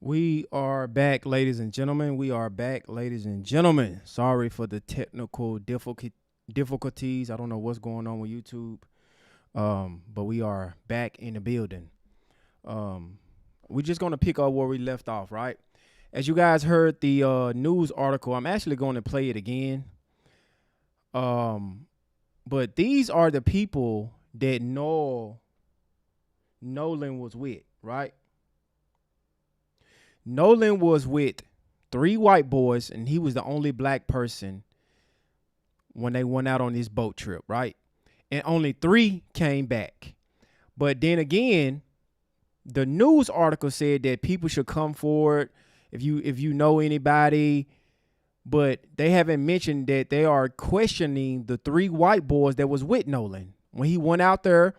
We are back, ladies and gentlemen. We are back, ladies and gentlemen. Sorry for the technical difficulties. I don't know what's going on with YouTube, but we are back in the building. We're just going to pick up where we left off, right? As you guys heard the news article, I'm actually going to play it again. But these are the people that Nolan was with, right? Nolan was with 3 white boys, and he was the only black person when they went out on this boat trip, right? And only 3 came back. But then again, the news article said that people should come forward if you know anybody, but they haven't mentioned that they are questioning the 3 white boys that was with Nolan when he went out there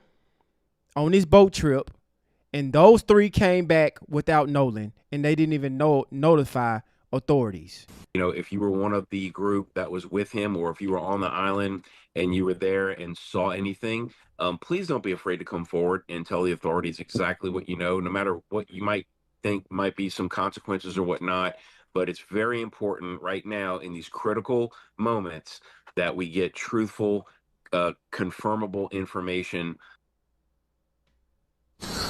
on this boat trip. And those 3 came back without Nolan, and they didn't even notify authorities. You know, if you were one of the group that was with him, or if you were on the island and you were there and saw anything, please don't be afraid to come forward and tell the authorities exactly what you know, no matter what you might think might be some consequences or whatnot. But it's very important right now in these critical moments that we get truthful, confirmable information.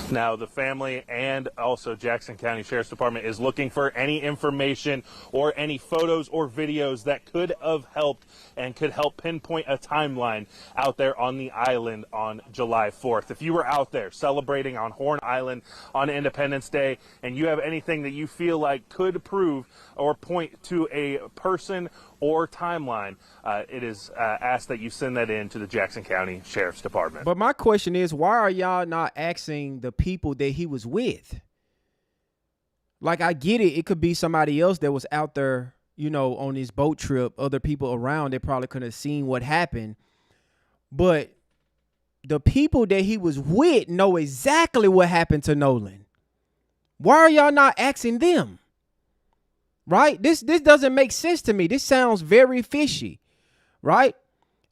Now, the family and also Jackson County Sheriff's Department is looking for any information or any photos or videos that could have helped and could help pinpoint a timeline out there on the island on July 4th. If you were out there celebrating on Horn Island on Independence Day and you have anything that you feel like could prove or point to a person or timeline, it is asked that you send that in to the Jackson County Sheriff's Department. But my question is, why are y'all not asking the people that he was with? Like, I get it. It could be somebody else that was out there, you know, on this boat trip, other people around that probably could have seen what happened. But the people that he was with know exactly what happened to Nolan. Why are y'all not asking them? Right? This doesn't make sense to me. This sounds very fishy, right?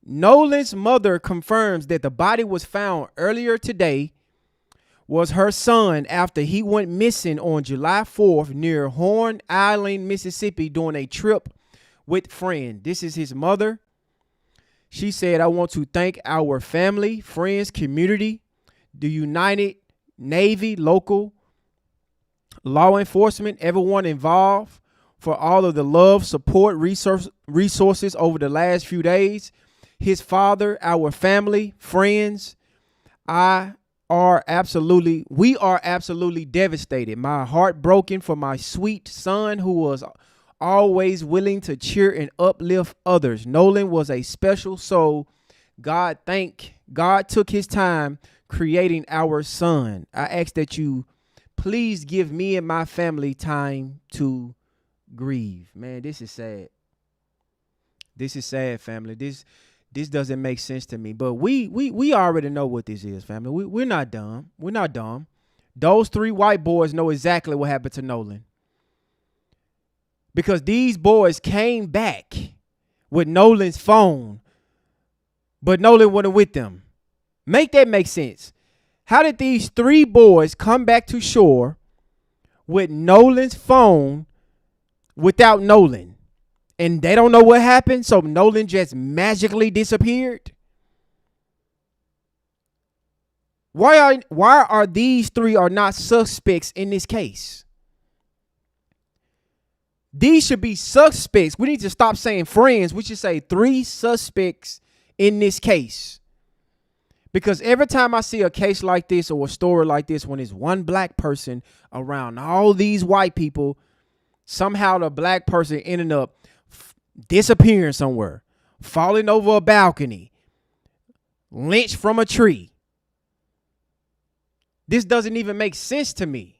Nolan's mother confirms that the body was found earlier today was her son after he went missing on July 4th near Horn Island, Mississippi during a trip with friends. This is his mother. She said, "I want to thank our family, friends, community, the United Navy, local law enforcement, everyone involved, for all of the love, support, resources over the last few days. His father, our family, friends, we are absolutely devastated. My heart broken for my sweet son who was always willing to cheer and uplift others. Nolan was a special soul. God took his time creating our son. I ask that you please give me and my family time to grieve." Man, this is sad. This is sad, family. This doesn't make sense to me. But we already know what this is, family. We're not dumb. We're not dumb. Those 3 white boys know exactly what happened to Nolan. Because these boys came back with Nolan's phone, but Nolan wasn't with them. Make that make sense. How did these 3 boys come back to shore with Nolan's phone without Nolan? And they don't know what happened, so Nolan just magically disappeared? Why are these 3 are not suspects in this case? These should be suspects. We need to stop saying friends. We should say 3 suspects in this case. Because every time I see a case like this or a story like this, when it's one black person around all these white people, somehow the black person ended up disappearing somewhere, falling over a balcony, lynched from a tree. This doesn't even make sense to me.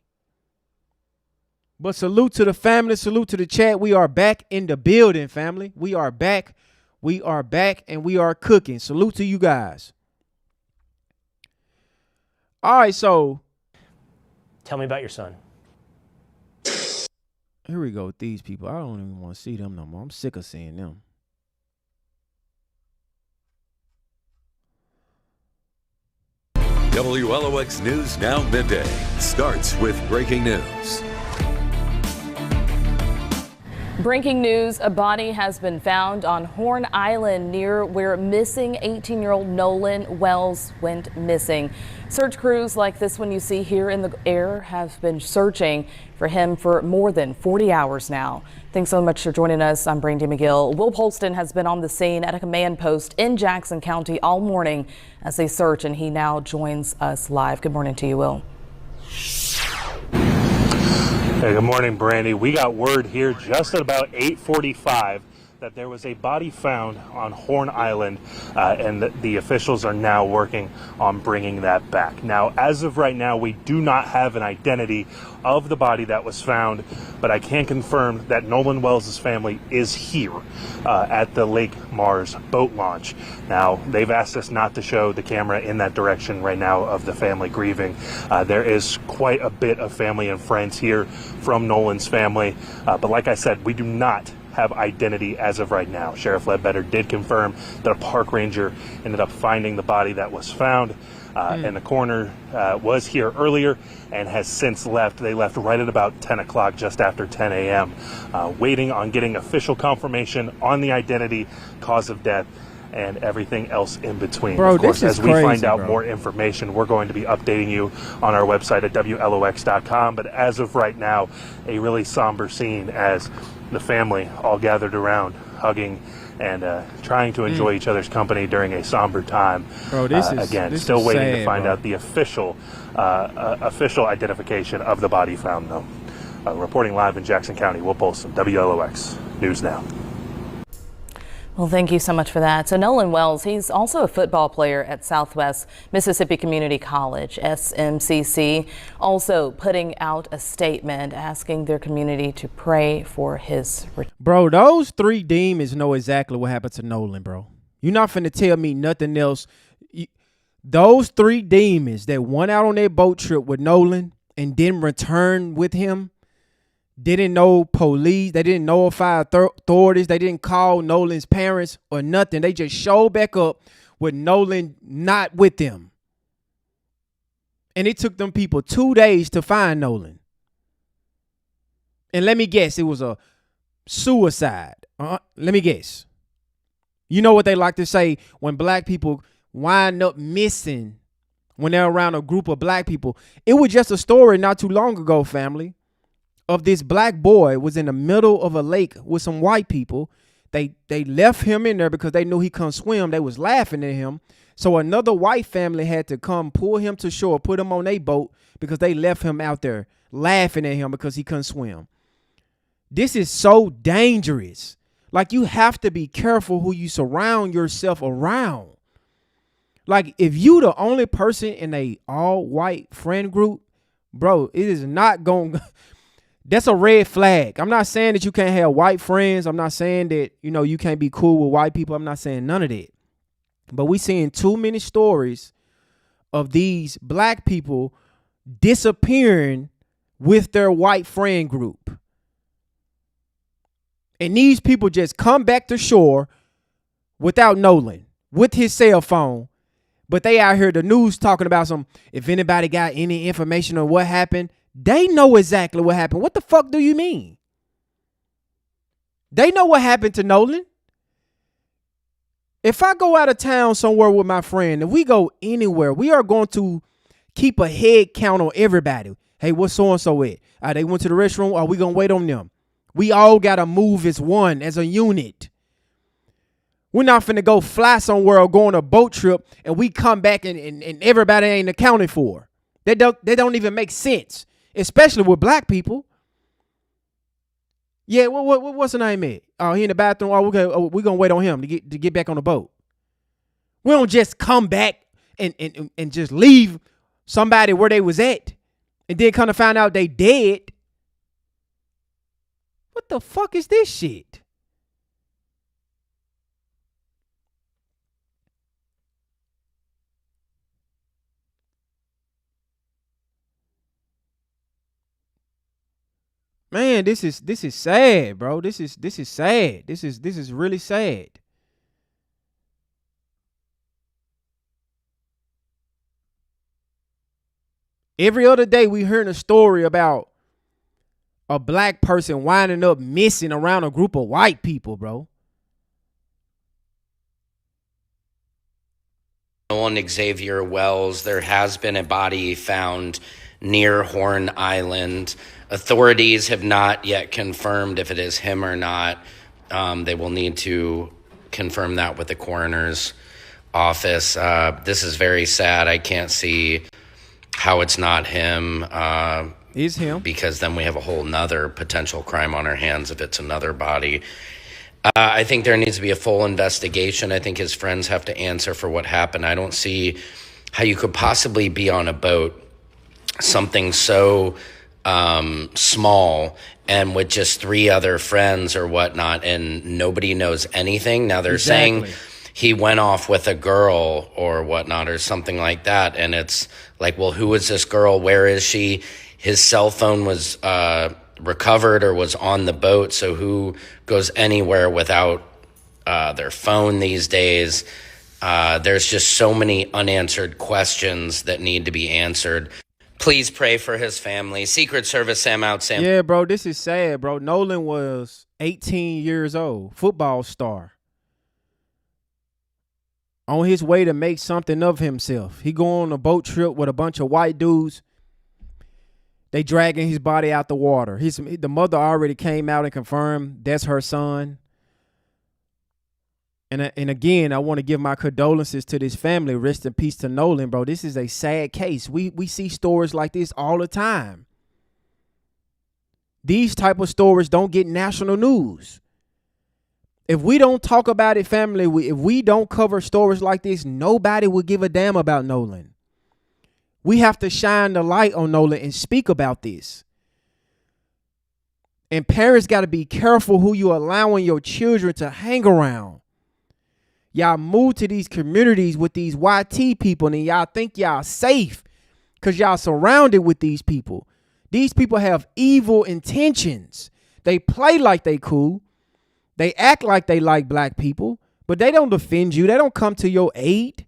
But salute to the family, salute to the chat. We are back in the building, family. We are back, and we are cooking. Salute to you guys. All right, so tell me about your son. Here we go with these people. I don't even want to see them no more. I'm sick of seeing them. WLOX News Now Midday starts with breaking news. Breaking news, a body has been found on Horn Island near where missing 18-year-old Nolan Wells went missing. Search crews like this one you see here in the air have been searching for him for more than 40 hours now. Thanks so much for joining us. I'm Brandy McGill. Will Polston has been on the scene at a command post in Jackson County all morning as they search, and he now joins us live. Good morning to you, Will. Hey, good morning, Brandy. We got word here just at about 8:45 that there was a body found on Horn Island, and the officials are now working on bringing that back. Now, as of right now, we do not have an identity of the body that was found, but I can confirm that Nolan Wells' family is here at the Lake Mars boat launch. Now, they've asked us not to show the camera in that direction right now of the family grieving. There is quite a bit of family and friends here from Nolan's family, but like I said, we do not have identity as of right now. Sheriff Ledbetter did confirm that a park ranger ended up finding the body that was found, and the coroner was here earlier and has since left. They left right at about 10 o'clock, just after 10 a.m., waiting on getting official confirmation on the identity, cause of death, and everything else in between. Bro, of course, this is as we crazy, find out bro. more information, we're going to be updating you on our website at WLOX.com. But as of right now, a really somber scene as the family all gathered around, hugging and trying to enjoy each other's company during a somber time. Bro, this is again, this still is waiting sad, to find bro. out the official identification of the body found, though. Reporting live in Jackson County, Will Polston, WLOX News Now. Well, thank you so much for that. So Nolan Wells, he's also a football player at Southwest Mississippi Community College, SMCC, also putting out a statement asking their community to pray for his return. Bro, those three demons know exactly what happened to Nolan, bro. You're not finna tell me nothing else. Those three demons that went out on their boat trip with Nolan and didn't return with him, didn't know police, they didn't notify authorities, they didn't call Nolan's parents or nothing. They just showed back up with Nolan not with them. And it took them people 2 days to find Nolan. And let me guess, it was a suicide. Let me guess. You know what they like to say when black people wind up missing when they're around a group of black people. It was just a story not too long ago, family, of this black boy was in the middle of a lake with some white people. They left him in there because they knew he couldn't swim. They was laughing at him. So another white family had to come pull him to shore, put him on their boat because they left him out there laughing at him because he couldn't swim. This is so dangerous. Like, you have to be careful who you surround yourself around. Like, if you the only person in a all white friend group, bro, it is not going that's a red flag. I'm not saying that you can't have white friends. I'm not saying that, you can't be cool with white people. I'm not saying none of that. But we seeing too many stories of these black people disappearing with their white friend group. And these people just come back to shore without Nolan, with his cell phone. But they out here, the news talking about if anybody got any information on what happened. They know exactly what happened. What the fuck do you mean? They know what happened to Nolan. If I go out of town somewhere with my friend, if we go anywhere, we are going to keep a head count on everybody. Hey, what's so-and-so at? They went to the restroom. Are we going to wait on them? We all got to move as one, as a unit. We're not finna go fly somewhere or go on a boat trip and we come back and everybody ain't accounted for. They don't even make sense. Especially with black people. Yeah, what's the name at? Oh, he in the bathroom. Oh, we're gonna wait on him to get back on the boat. We don't just come back and just leave somebody where they was at and then come to find out they dead. What the fuck is this shit? Man, this is sad, bro. This is sad. This is really sad. Every other day we hearing a story about a black person winding up missing around a group of white people, bro. Nolan Xavier Wells, there has been a body found near Horn Island. Authorities have not yet confirmed if it is him or not. They will need to confirm that with the coroner's office. This is very sad. I can't see how it's not him. Is him. Because then we have a whole nother potential crime on our hands if it's another body. I think there needs to be a full investigation. I think his friends have to answer for what happened. I don't see how you could possibly be on a boat, something so small, and with just 3 other friends or whatnot, and nobody knows anything. Now they're saying he went off with a girl or whatnot or something like that, and it's like, well, who is this girl? Where is she? His cell phone was recovered or was on the boat, so who goes anywhere without their phone these days? There's just so many unanswered questions that need to be answered. Please pray for his family. Secret Service, Sam out, Sam. Yeah, bro, this is sad, bro. Nolan was 18 years old, football star. On his way to make something of himself. He go on a boat trip with a bunch of white dudes. They dragging his body out the water. The mother already came out and confirmed that's her son. And again, I want to give my condolences to this family. Rest in peace to Nolan, bro. This is a sad case. We see stories like this all the time. These type of stories don't get national news. If we don't talk about it, family, if we don't cover stories like this, nobody will give a damn about Nolan. We have to shine the light on Nolan and speak about this. And parents got to be careful who you allowing your children to hang around. Y'all move to these communities with these YT people and y'all think y'all safe because y'all surrounded with these people. These people have evil intentions. They play like they cool. They act like they like black people, but they don't defend you. They don't come to your aid.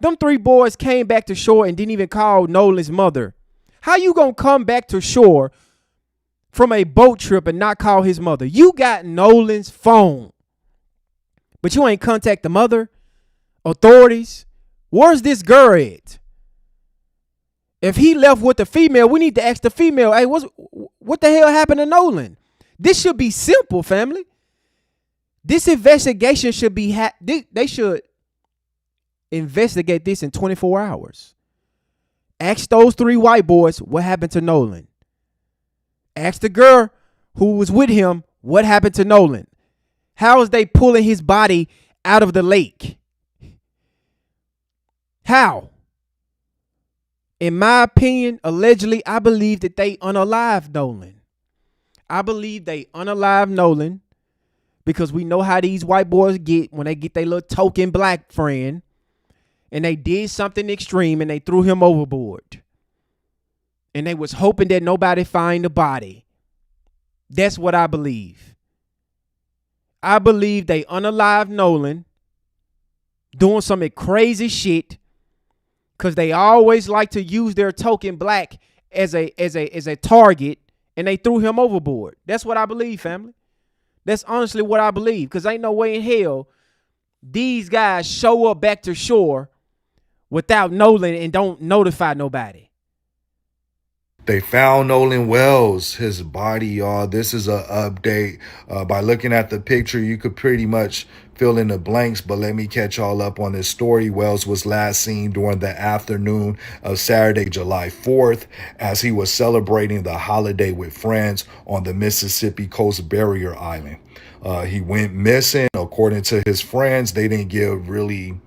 Them 3 boys came back to shore and didn't even call Nolan's mother. How you gonna come back to shore from a boat trip and not call his mother? You got Nolan's phone, but you ain't contact the mother, authorities. Where's this girl at? If he left with the female, we need to ask the female, hey, what the hell happened to Nolan? This should be simple, family. This investigation should be, they should investigate this in 24 hours. Ask those 3 white boys what happened to Nolan. Ask the girl who was with him what happened to Nolan. How is they pulling his body out of the lake? How? In my opinion, allegedly, I believe that they unalive Nolan. I believe they unalive Nolan because we know how these white boys get when they get their little token black friend and they did something extreme and they threw him overboard. And they was hoping that nobody find the body. That's what I believe. I believe they unalive Nolan doing some crazy shit because they always like to use their token black as a target, and they threw him overboard. That's what I believe, family. That's honestly what I believe, because ain't no way in hell these guys show up back to shore without Nolan and don't notify nobody. They found Nolan Wells, his body, y'all. This is an update. By looking at the picture, you could pretty much fill in the blanks, but let me catch y'all up on this story. Wells was last seen during the afternoon of Saturday, July 4th, as he was celebrating the holiday with friends on the Mississippi Coast Barrier Island. He went missing. According to his friends, they didn't give really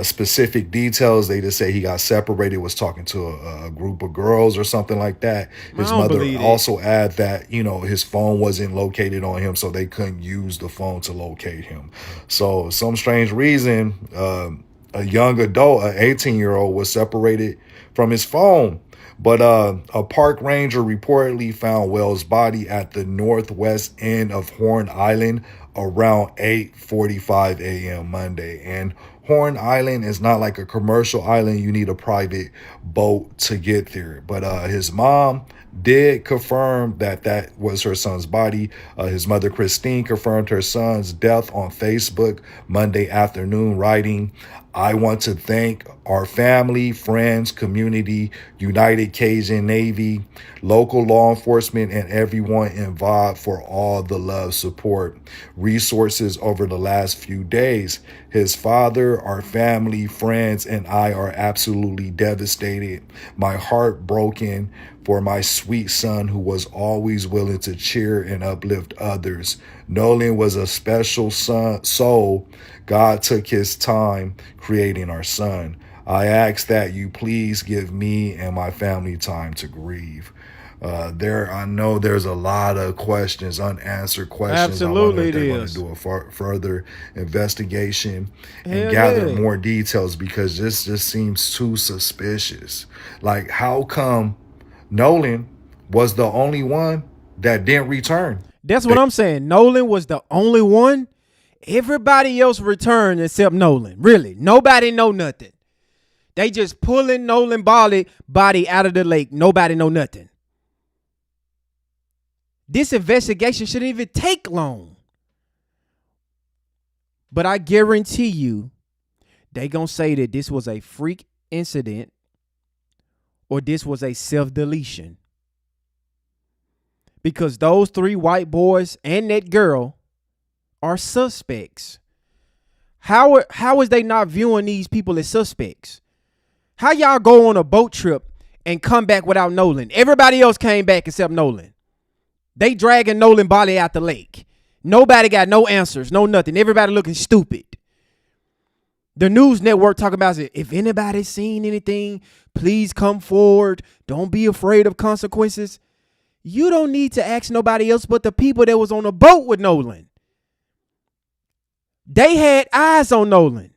specific details. They just say he got separated, was talking to a group of girls or something like that. His mother also add that, his phone wasn't located on him, so they couldn't use the phone to locate him. So some strange reason, a young adult, an 18-year-old, was separated from his phone. But a park ranger reportedly found Wells' body at the northwest end of Horn Island around 8:45 a.m. Monday. And Horn Island is not like a commercial island. You need a private boat to get there. But his mom did confirm that that was her son's body. His mother, Christine, confirmed her son's death on Facebook Monday afternoon, writing, "I want to thank our family, friends, community, United Cajun Navy, local law enforcement, and everyone involved for all the love, support, resources over the last few days. His father, our family, friends, and I are absolutely devastated. My heart broken for my sweet son who was always willing to cheer and uplift others. Nolan was a special soul. God took his time creating our son. I ask that you please give me and my family time to grieve." I know there's a lot of questions, unanswered questions. Absolutely, I wonder if they're it going to is. do a further investigation and Hell gather yeah. more details, because this just seems too suspicious. Like, how come Nolan was the only one that didn't return? That's what I'm saying. Nolan was the only one. Everybody else returned except Nolan. Really, nobody know nothing. They just pulling Nolan body out of the lake. Nobody know nothing. This investigation shouldn't even take long. But I guarantee you, they gonna say that this was a freak incident or this was a self-deletion. Because those 3 white boys and that girl are suspects. How is they not viewing these people as suspects? How y'all go on a boat trip and come back without Nolan? Everybody else came back except Nolan. They dragging Nolan body out the lake. Nobody got no answers, no nothing. Everybody looking stupid. The news network talking about it. If anybody's seen anything, please come forward. Don't be afraid of consequences. You don't need to ask nobody else but the people that was on the boat with Nolan. They had eyes on Nolan.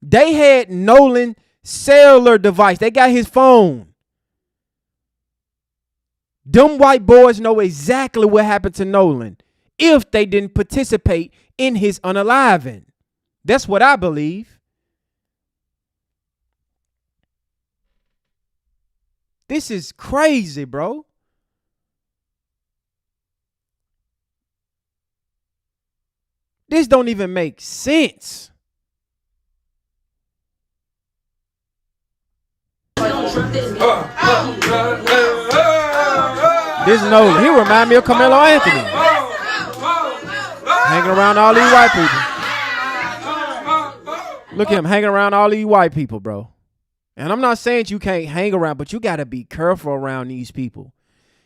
They had Nolan's cellular device. They got his phone. Them white boys know exactly what happened to Nolan if they didn't participate in his unaliving. That's what I believe. This is crazy, bro. This don't even make sense. This Nolan, he remind me of Carmelo Anthony. Hanging around all these white people. Look at him hanging around all these white people, bro. And I'm not saying you can't hang around, but you got to be careful around these people.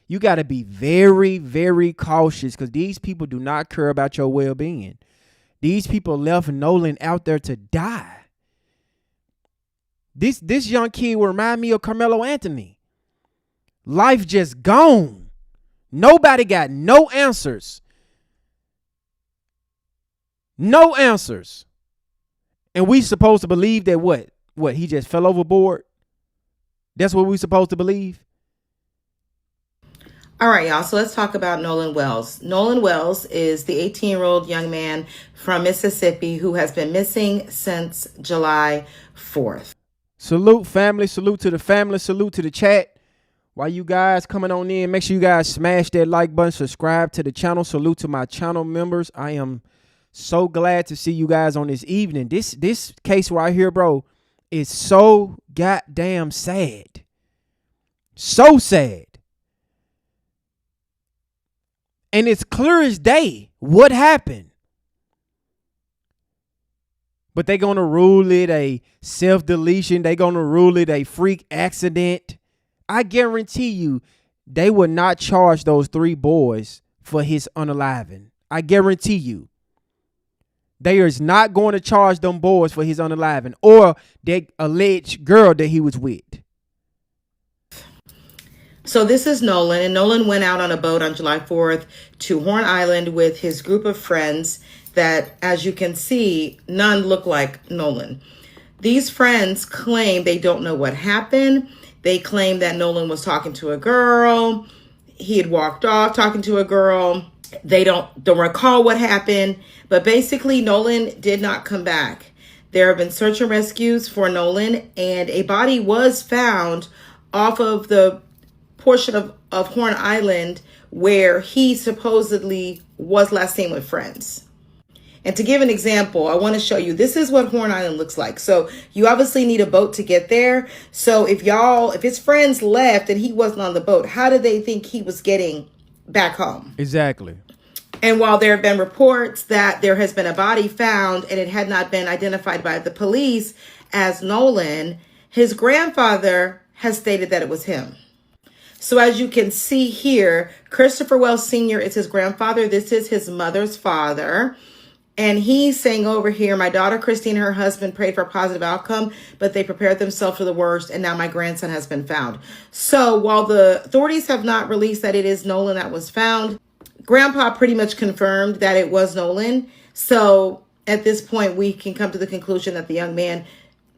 You got to be very, very cautious because these people do not care about your well-being. These people left Nolan out there to die. This young kid will remind me of Carmelo Anthony. Life just gone. Nobody got no answers. No answers. And we supposed to believe that what? He just fell overboard? That's what we supposed to believe? All right, y'all. So let's talk about Nolan Wells. Nolan Wells is the 18-year-old young man from Mississippi who has been missing since July 4th. Salute, family. Salute to the family. Salute to the chat. While you guys coming on in, make sure you guys smash that like button, subscribe to the channel. Salute to my channel members. I am so glad to see you guys on this evening. This case right here, bro, is so goddamn sad. So sad. And it's clear as day what happened. But they're going to rule it a self-deletion. They're going to rule it a freak accident. I guarantee you they would not charge those 3 boys for his unaliving. I guarantee you. They is not going to charge them boys for his unaliving or that alleged girl that he was with. So this is Nolan, and Nolan went out on a boat on July 4th to Horn Island with his group of friends that, as you can see, none look like Nolan. These friends claim they don't know what happened. They claim that Nolan was talking to a girl. He had walked off talking to a girl. They don't recall what happened, but basically Nolan did not come back. There have been search and rescues for Nolan, and a body was found off of the portion of Horn Island where he supposedly was last seen with friends. And to give an example, I want to show you, this is what Horn Island looks like. So you obviously need a boat to get there. So if his friends left and he wasn't on the boat, how did they think he was getting back home? Exactly. And while there have been reports that there has been a body found and it had not been identified by the police as Nolan, his grandfather has stated that it was him. So as you can see here, Christopher Wells Sr. is his grandfather. This is his mother's father. And he's saying over here, my daughter Christine and her husband prayed for a positive outcome, but they prepared themselves for the worst. And now my grandson has been found. So while the authorities have not released that it is Nolan that was found, Grandpa pretty much confirmed that it was Nolan. So at this point, we can come to the conclusion that the young man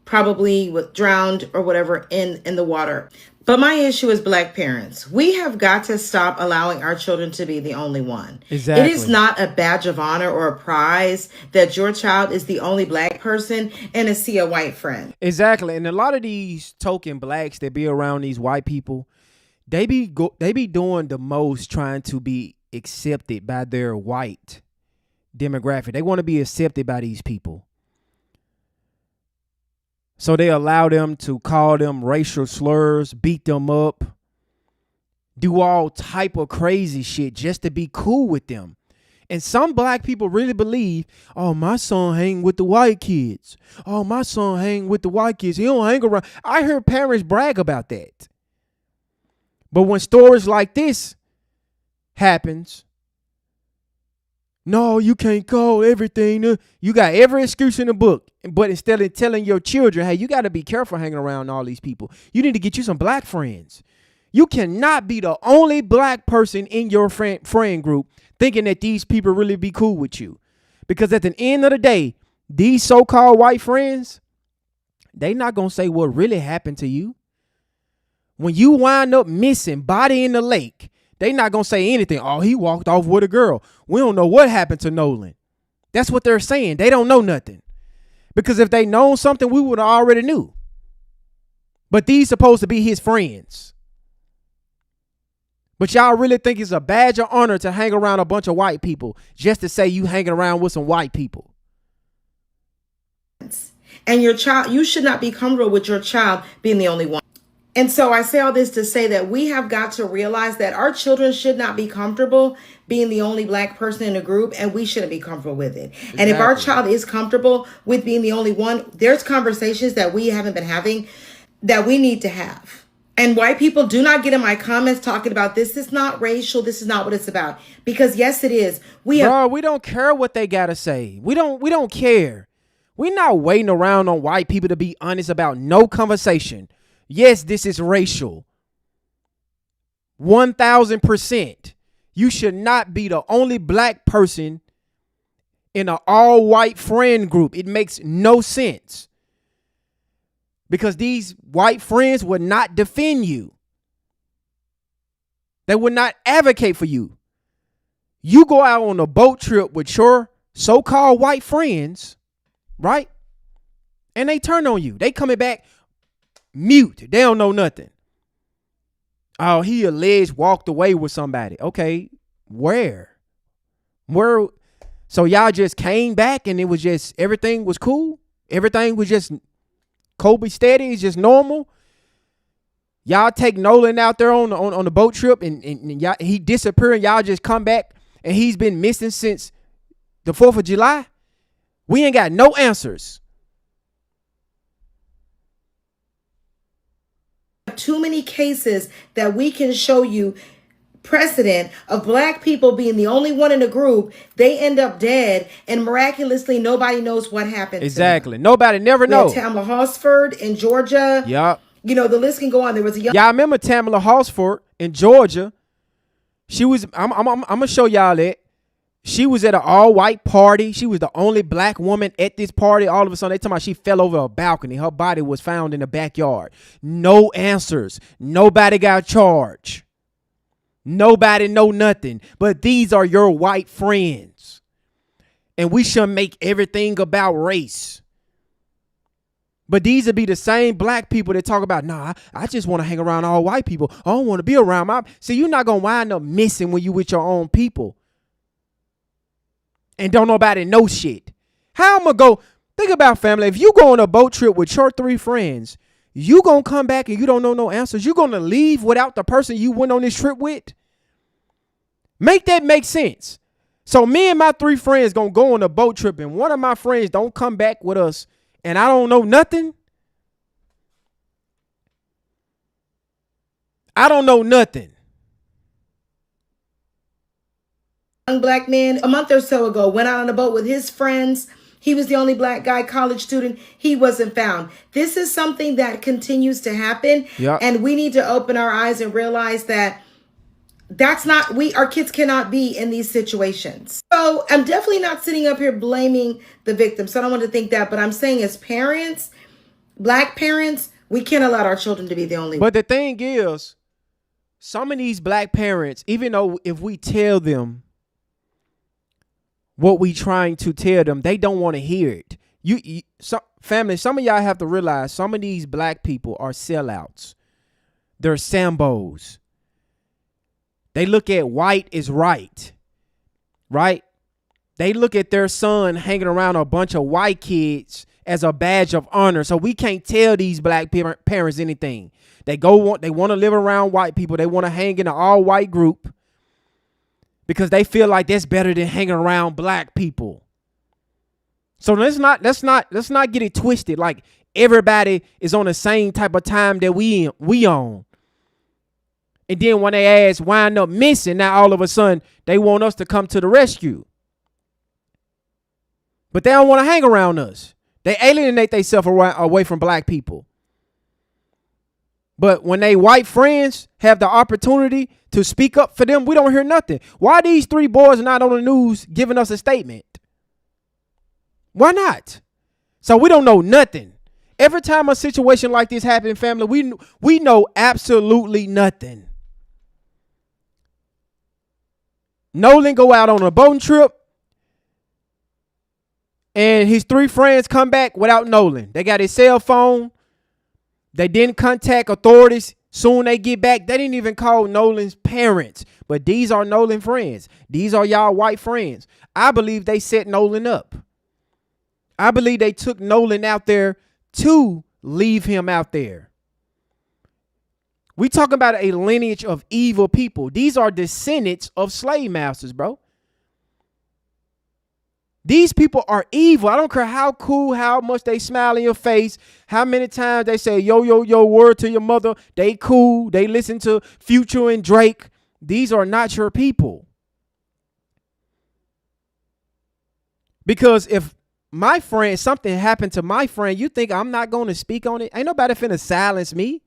probably was drowned or whatever in the water. But my issue is Black parents. We have got to stop allowing our children to be the only one. Exactly. It is not a badge of honor or a prize that your child is the only Black person and to see a white friend. Exactly. And a lot of these token Blacks that be around these white people, they be doing the most trying to be accepted by their white demographic. They want to be accepted by these people. So they allow them to call them racial slurs, beat them up, do all type of crazy shit just to be cool with them. And some Black people really believe, oh, my son hang with the white kids. Oh, my son hang with the white kids. He don't hang around. I heard parents brag about that. But when stories like this happens, no, you can't call everything. You got every excuse in the book. But instead of telling your children, hey, you got to be careful hanging around all these people. You need to get you some Black friends. You cannot be the only Black person in your friend group thinking that these people really be cool with you. Because at the end of the day, these so-called white friends, they not going to say what really happened to you. When you wind up missing, body in the lake, they not going to say anything. Oh, he walked off with a girl. We don't know what happened to Nolan. That's what they're saying. They don't know nothing. Because if they known something, we would have already knew. But these supposed to be his friends. But y'all really think it's a badge of honor to hang around a bunch of white people just to say you hanging around with some white people. And your child, you should not be comfortable with your child being the only one. And so I say all this to say that we have got to realize that our children should not be comfortable being the only Black person in a group, and we shouldn't be comfortable with it. Exactly. And if our child is comfortable with being the only one, there's conversations that we haven't been having that we need to have. And white people, do not get in my comments talking about this is not racial. This is not what it's about. Because yes, it is. We don't care what they got to say. We don't care. We're not waiting around on white people to be honest about no conversation. Yes, this is racial. 1000%. You should not be the only Black person in an all-white friend group. It makes no sense. Because these white friends would not defend you. They would not advocate for you. You go out on a boat trip with your so-called white friends, right? And they turn on you. They coming back mute. They don't know nothing. Oh, he alleged walked away with somebody. Okay, where? So y'all just came back and it was just, everything was cool? Everything was just Kobe steady? It's just normal? Y'all take Nolan out there on the boat trip and y'all, he disappeared and y'all just come back and he's been missing since the 4th of July? We ain't got no answers. Too many cases that we can show you precedent of Black people being the only one in a group. They end up dead and miraculously nobody knows what happened. Exactly. Nobody never knows. Tamla Horsford in Georgia. Yep. You know, the list can go on. There was a young. Y'all remember Tamla Horsford in Georgia? She was, I'm gonna show y'all that. She was at an all-white party. She was the only Black woman at this party. All of a sudden, they talking about she fell over a balcony. Her body was found in the backyard. No answers. Nobody got charged. Nobody know nothing. But these are your white friends. And we should make everything about race. But these would be the same black people that talk about, nah, I just want to hang around all white people. I don't want to be around my. See, you're not going to wind up missing when you with your own people. And don't nobody know shit. How I'm going to go, think about family. If you go on a boat trip with your 3 friends, you going to come back and you don't know no answers. You going to leave without the person you went on this trip with? Make that make sense. So me and my 3 friends going to go on a boat trip and one of my friends don't come back with us and I don't know nothing. I don't know nothing. Young black man a month or so ago went out on a boat with his friends. He was the only black guy, college student. He wasn't found. This is something that continues to happen. Yep. And we need to open our eyes and realize that that's not, our kids cannot be in these situations. So I'm definitely not sitting up here blaming the victim. So I don't want to think that, but I'm saying as parents, black parents, we can't allow our children to be the only. But the thing is, some of these black parents, even though if we tell them what we trying to tell them, they don't want to hear it. Family, some of y'all have to realize some of these black people are sellouts. They're Sambos. They look at white as right? They look at their son hanging around a bunch of white kids as a badge of honor. So we can't tell these black parents anything. They want to live around white people. They want to hang in an all white group because they feel like that's better than hanging around black people. So let's not get it twisted. Like everybody is on the same type of time that we on. And then when they ass wind up missing, now all of a sudden they want us to come to the rescue. But they don't want to hang around us. They alienate themselves away from black people. But when they white friends have the opportunity to speak up for them, we don't hear nothing. Why are these 3 boys not on the news giving us a statement? Why not? So we don't know nothing. Every time a situation like this happens, family, we know absolutely nothing. Nolan go out on a boating trip and his 3 friends come back without Nolan. They got his cell phone. They didn't contact authorities. Soon they get back. They didn't even call Nolan's parents. But these are Nolan friends. These are y'all white friends. I believe they set Nolan up. I believe they took Nolan out there to leave him out there. We talking about a lineage of evil people. These are descendants of slave masters, bro. These people are evil. I don't care how cool, how much they smile in your face, how many times they say, yo, yo, yo, word to your mother. They cool. They listen to Future and Drake. These are not your people. Because if my friend, something happened to my friend, you think I'm not going to speak on it? Ain't nobody finna silence me.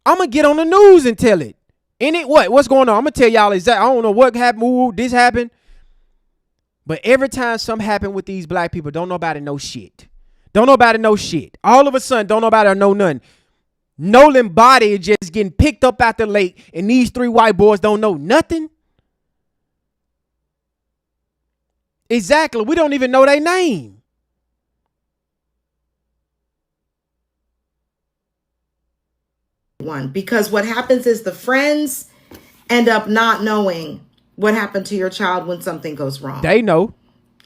I'm going to get on the news and tell it. What's going on? I'm going to tell y'all exactly. I don't know what happened. Ooh, this happened. But every time something happened with these black people, don't nobody know shit. Don't nobody know shit. All of a sudden, don't nobody know nothing. Nolan's body is just getting picked up out the lake, and these 3 white boys don't know nothing. Exactly. We don't even know their name. Because what happens is the friends end up not knowing what happened to your child when something goes wrong. They know.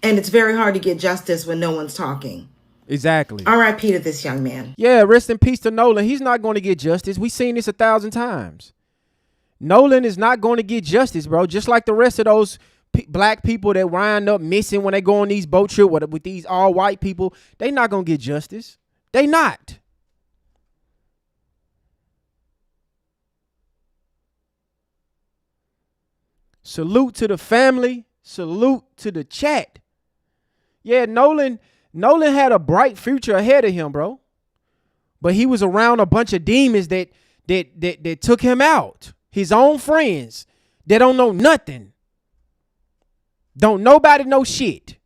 And it's very hard to get justice when no one's talking. Exactly. R.I.P. to this young man. Yeah, rest in peace to Nolan. He's not going to get justice. We've seen this 1,000 times. Nolan is not going to get justice, bro. Just like the rest of those black people that wind up missing when they go on these boat trips with these all white people. They not going to get justice. They not. Salute to the family. Salute to the chat. Yeah, Nolan had a bright future ahead of him, bro. But he was around a bunch of demons that took him out. His own friends that don't know nothing. Don't nobody know shit.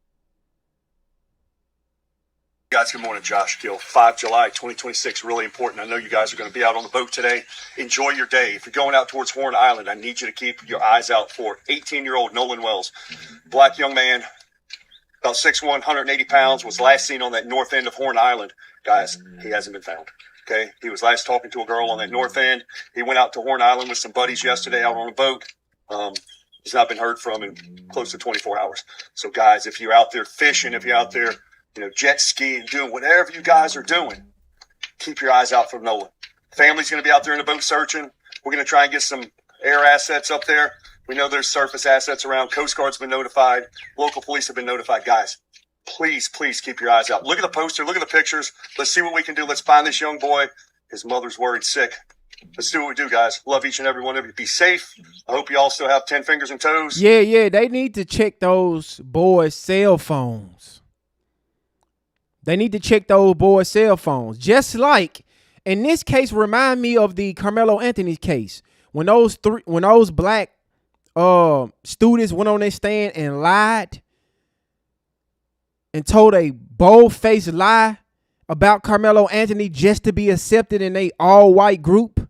Guys, good morning. Josh Gill, 5 July 2026, really important. I know you guys are going to be out on the boat today. Enjoy your day. If you're going out towards Horn Island, I need you to keep your eyes out for 18-year-old Nolan Wells. Black young man, about 6'1", 180 pounds, was last seen on that north end of Horn Island. Guys, he hasn't been found. Okay, he was last talking to a girl on that north end. He went out to Horn Island with some buddies yesterday out on a boat. He's not been heard from in close to 24 hours. So, guys, if you're out there fishing, if you're out there, jet skiing, doing whatever you guys are doing, keep your eyes out for Nolan. Family's going to be out there in the boat searching. We're going to try and get some air assets up there. We know there's surface assets around. Coast Guard's been notified. Local police have been notified. Guys, please keep your eyes out. Look at the poster. Look at the pictures. Let's see what we can do. Let's find this young boy. His mother's worried sick. Let's do what we do, guys. Love each and every one of you. Be safe. I hope you all still have 10 fingers and toes. Yeah. They need to check those boys' cell phones. They need to check those boys' cell phones. Just like, in this case, remind me of the Carmelo Anthony case. When those black students went on their stand and lied and told a bold-faced lie about Carmelo Anthony just to be accepted in a all-white group.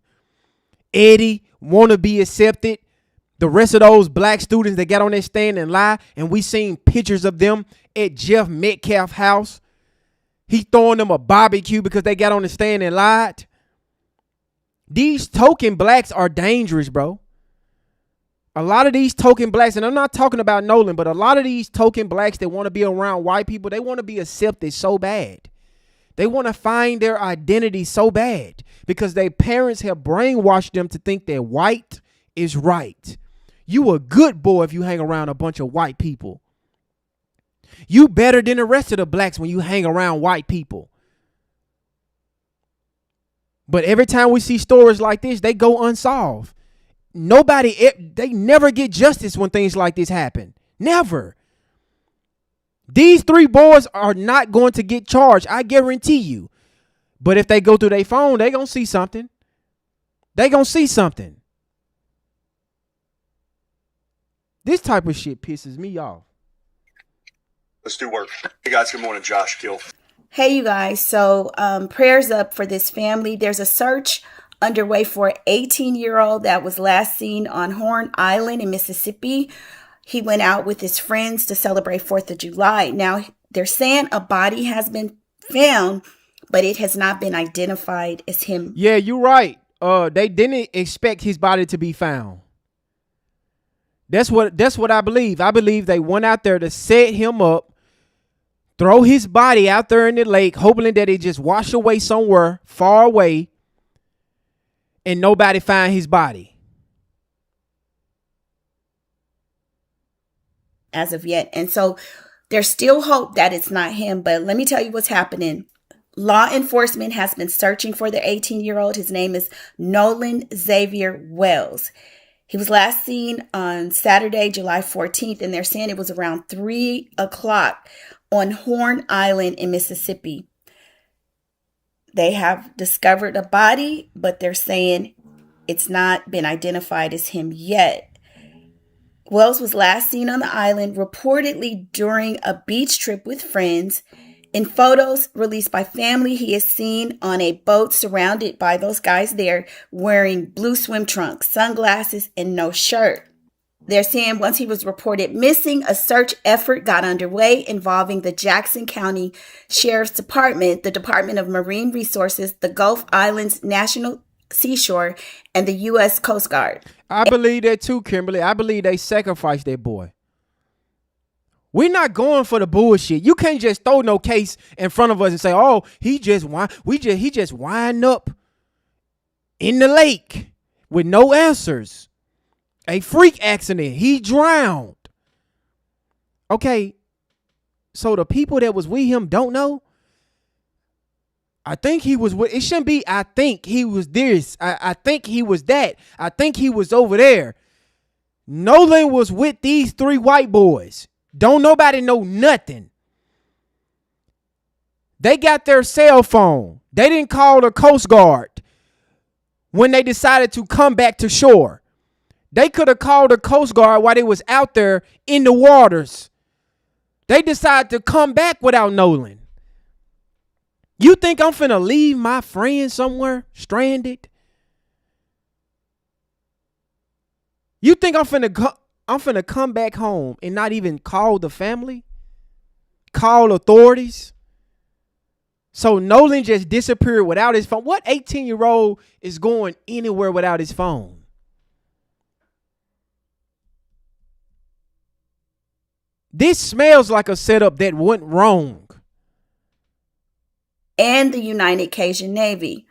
Eddie want to be accepted. The rest of those black students that got on their stand and lie, and we seen pictures of them at Jeff Metcalf's house. He throwing them a barbecue because they got on the stand and lied. These token blacks are dangerous, bro. A lot of these token blacks, and I'm not talking about Nolan, but a lot of these token blacks that want to be around white people, they want to be accepted so bad. They want to find their identity so bad because their parents have brainwashed them to think that white is right. You a good boy if you hang around a bunch of white people. You better than the rest of the blacks when you hang around white people. But every time we see stories like this, they go unsolved. They never get justice when things like this happen. Never. These 3 boys are not going to get charged. I guarantee you. But if they go through their phone, they going to see something. They going to see something. This type of shit pisses me off. Let's do work. Hey, guys. Good morning. Josh Kill. Hey, you guys. So prayers up for this family. There's a search underway for an 18-year-old that was last seen on Horn Island in Mississippi. He went out with his friends to celebrate 4th of July. Now, they're saying a body has been found, but it has not been identified as him. Yeah, you're right. They didn't expect his body to be found. That's what I believe. I believe they went out there to set him up, throw his body out there in the lake, hoping that it just wash away somewhere far away and nobody find his body. As of yet. And so there's still hope that it's not him. But let me tell you what's happening. Law enforcement has been searching for the 18-year-old. His name is Nolan Xavier Wells. He was last seen on Saturday, July 14th, and they're saying it was around 3 o'clock on Horn Island in Mississippi. They have discovered a body, but they're saying it's not been identified as him yet. Wells was last seen on the island reportedly during a beach trip with friends. In photos released by family, he is seen on a boat surrounded by those guys there wearing blue swim trunks, sunglasses, and no shirt. They're saying once he was reported missing, a search effort got underway involving the Jackson County Sheriff's Department, the Department of Marine Resources, the Gulf Islands National Seashore, and the U.S. Coast Guard. I believe that too, Kimberly. I believe they sacrificed that boy. We're not going for the bullshit. You can't just throw no case in front of us and say, "Oh, he just wind up in the lake with no answers. A freak accident. He drowned." Okay, so the people that was with him don't know. I think he was with. It shouldn't be. I think he was this. I think he was that. I think he was over there. Nolan was with these 3 white boys. Don't nobody know nothing. They got their cell phone. They didn't call the Coast Guard when they decided to come back to shore. They could have called the Coast Guard while they was out there in the waters. They decided to come back without Nolan. You think I'm finna leave my friend somewhere stranded? You think I'm finna come back home and not even call the family? Call authorities? So Nolan just disappeared without his phone. What 18-year-old is going anywhere without his phone? This smells like a setup that went wrong. And the United Cajun Navy.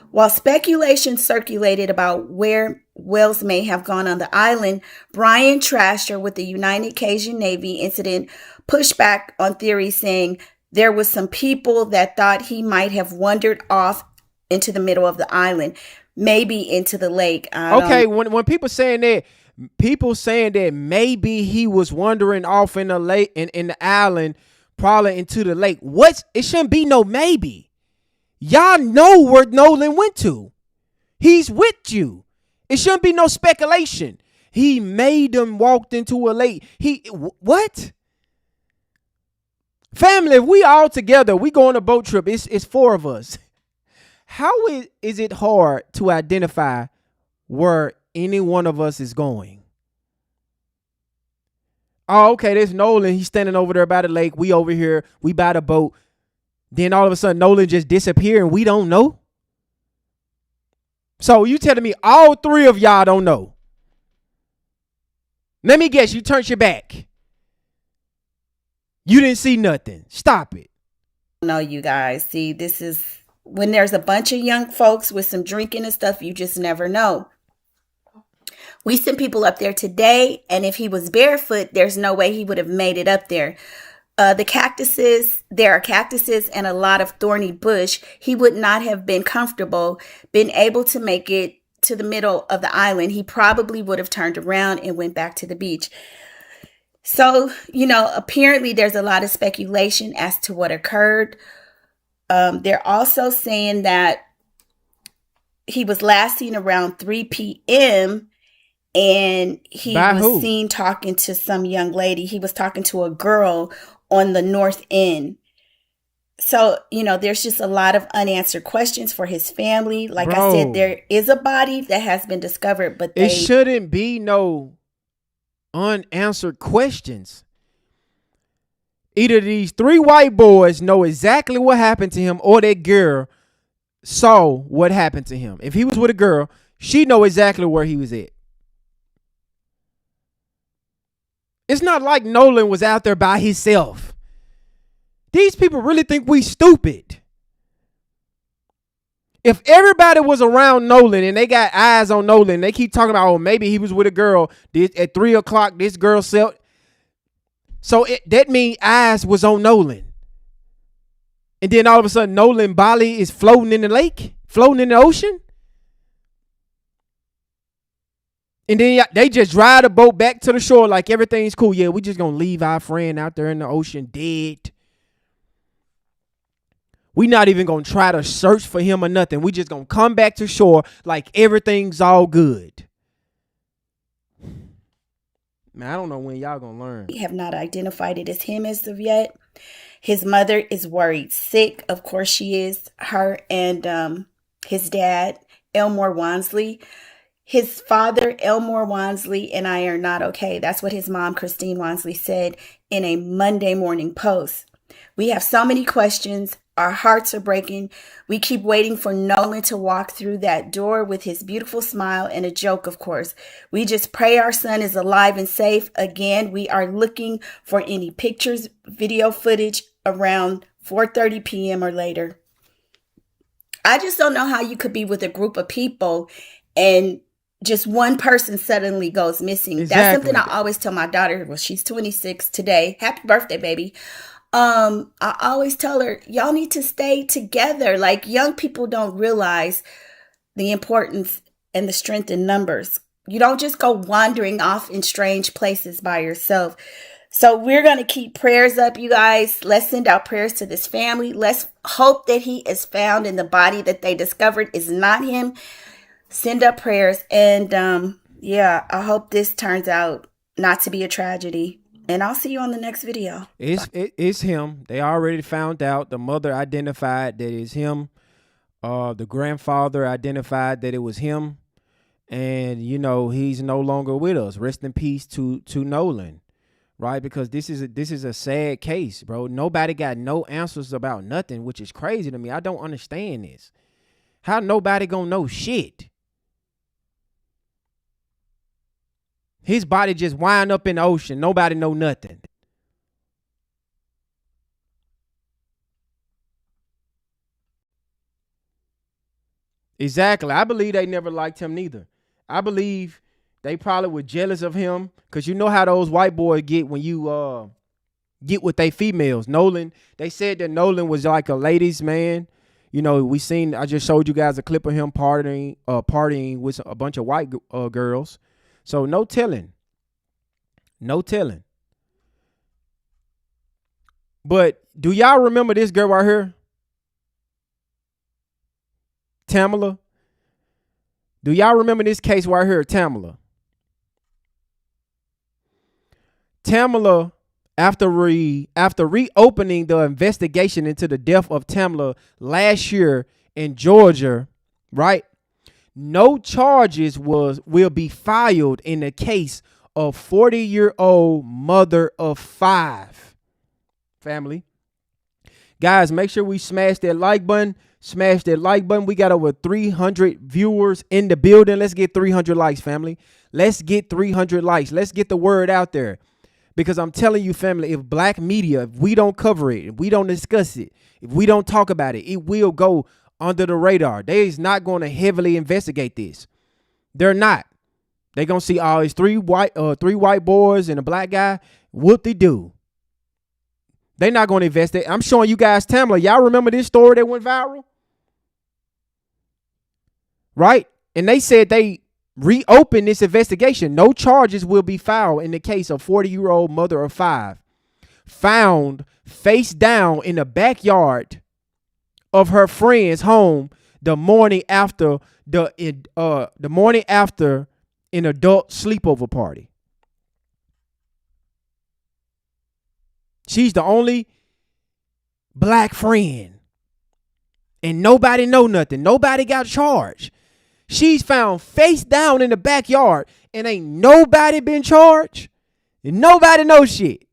While speculation circulated about where Wells may have gone on the island, Brian Trasher with the United Cajun Navy incident pushed back on theories, saying there was some people that thought he might have wandered off into the middle of the island, maybe into the lake. Okay, when people saying that maybe he was wandering off in the lake in the island, probably into the lake. It shouldn't be no maybe. Y'all know where Nolan went to. He's with you. It shouldn't be no speculation. He made them walked into a lake. What? Family, if we all together, we go on a boat trip. It's 4 of us. How is it hard to identify where any one of us is going? Oh, okay, there's Nolan. He's standing over there by the lake. We over here. We by the boat. Then all of a sudden, Nolan just disappeared and we don't know? So you telling me all 3 of y'all don't know? Let me guess, you turned your back. You didn't see nothing. Stop it. No, you guys. See, this is when there's a bunch of young folks with some drinking and stuff, you just never know. We sent people up there today, and if he was barefoot, there's no way he would have made it up there. The cactuses, there are cactuses and a lot of thorny bush. He would not have been comfortable, been able to make it to the middle of the island. He probably would have turned around and went back to the beach. So, apparently there's a lot of speculation as to what occurred. They're also saying that he was last seen around 3 p.m. and he was seen talking to some young lady. He was talking to a girl on the north end. So, there's just a lot of unanswered questions for his family. Like I said, there is a body that has been discovered, but it shouldn't be no unanswered questions. Either these 3 white boys know exactly what happened to him, or that girl saw what happened to him. If he was with a girl, she know exactly where he was at. It's not like Nolan was out there by himself. These people really think we stupid. If everybody was around Nolan and they got eyes on Nolan, they keep talking about, maybe he was with a girl. At 3 o'clock, this girl said. So that means eyes was on Nolan. And then all of a sudden, Nolan body is floating in the lake, floating in the ocean. And then they just drive the boat back to the shore like everything's cool. Yeah, we just going to leave our friend out there in the ocean dead. We not even going to try to search for him or nothing. We just going to come back to shore like everything's all good. Man, I don't know when y'all going to learn. We have not identified it as him as of yet. His mother is worried sick. Of course she is. Her and his dad, Elmore Wansley. His father, Elmore Wansley, and I are not okay. That's what his mom, Christine Wansley, said in a Monday morning post. We have so many questions. Our hearts are breaking. We keep waiting for Nolan to walk through that door with his beautiful smile and a joke, of course. We just pray our son is alive and safe. Again, we are looking for any pictures, video footage around 4:30 p.m. or later. I just don't know how you could be with a group of people and just one person suddenly goes missing. Exactly. That's something I always tell my daughter. Well, she's 26 today. Happy birthday, baby. I always tell her, y'all need to stay together. Like, young people don't realize the importance and the strength in numbers. You don't just go wandering off in strange places by yourself. So we're going to keep prayers up, you guys. Let's send out prayers to this family. Let's hope that he is found and the body that they discovered is not him. Send up prayers. And I hope this turns out not to be a tragedy. And I'll see you on the next video. It's him. They already found out. The mother identified that it's him. The grandfather identified that it was him. And, he's no longer with us. Rest in peace to Nolan. right? Because this is a sad case, bro. Nobody got no answers about nothing, which is crazy to me. I don't understand this. How nobody gonna know shit? His body just wind up in the ocean. Nobody know nothing. Exactly. I believe they never liked him neither. I believe they probably were jealous of him, because you know how those white boys get when you get with they females. Nolan, they said that Nolan was like a ladies' man. You know, I just showed you guys a clip of him partying with a bunch of white girls. So no telling. No telling. But do y'all remember this girl right here? Tamala. Do y'all remember this case right here, Tamala? Tamala, after reopening the investigation into the death of Tamala last year in Georgia, right? No charges will be filed in the case of 40-year-old mother of 5. Family. Guys, make sure we smash that like button. Smash that like button. We got over 300 viewers in the building. Let's get 300 likes, family. Let's get 300 likes. Let's get the word out there. Because I'm telling you, family, if black media, if we don't cover it, if we don't discuss it, if we don't talk about it, it will go under the radar. They is not going to heavily investigate this. They're not. They're going to see all these three white boys and a black guy. Whoop-de-doo. They're not going to investigate. I'm showing you guys Tamala. Y'all remember this story that went viral? Right? And they said they reopened this investigation. No charges will be filed in the case of 40-year-old mother of 5 found face down in the backyard of her friend's home the morning after an adult sleepover party. She's the only black friend. And nobody know nothing. Nobody got charged. She's found face down in the backyard and ain't nobody been charged. And nobody knows shit.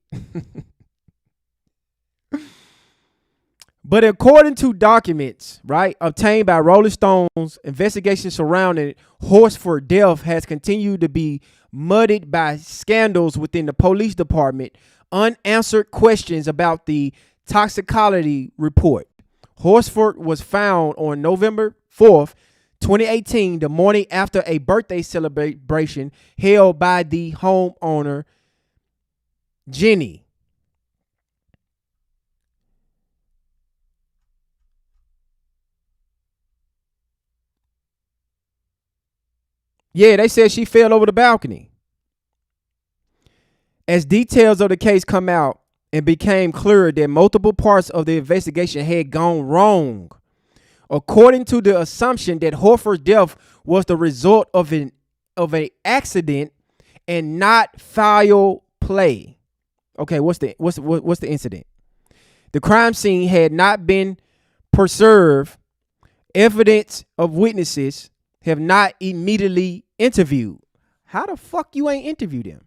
But according to documents, right, obtained by Rolling Stone's, investigation surrounding Horsford death has continued to be muddied by scandals within the police department, unanswered questions about the toxicology report. Horsford was found on November 4th, 2018, the morning after a birthday celebration held by the homeowner, Jenny. Yeah, they said she fell over the balcony. As details of the case come out, it became clear that multiple parts of the investigation had gone wrong. According to the assumption that Horford's death was the result of an accident and not foul play. Okay, what's the incident? The crime scene had not been preserved. Evidence of witnesses have not immediately interviewed. How the fuck you ain't interviewed them?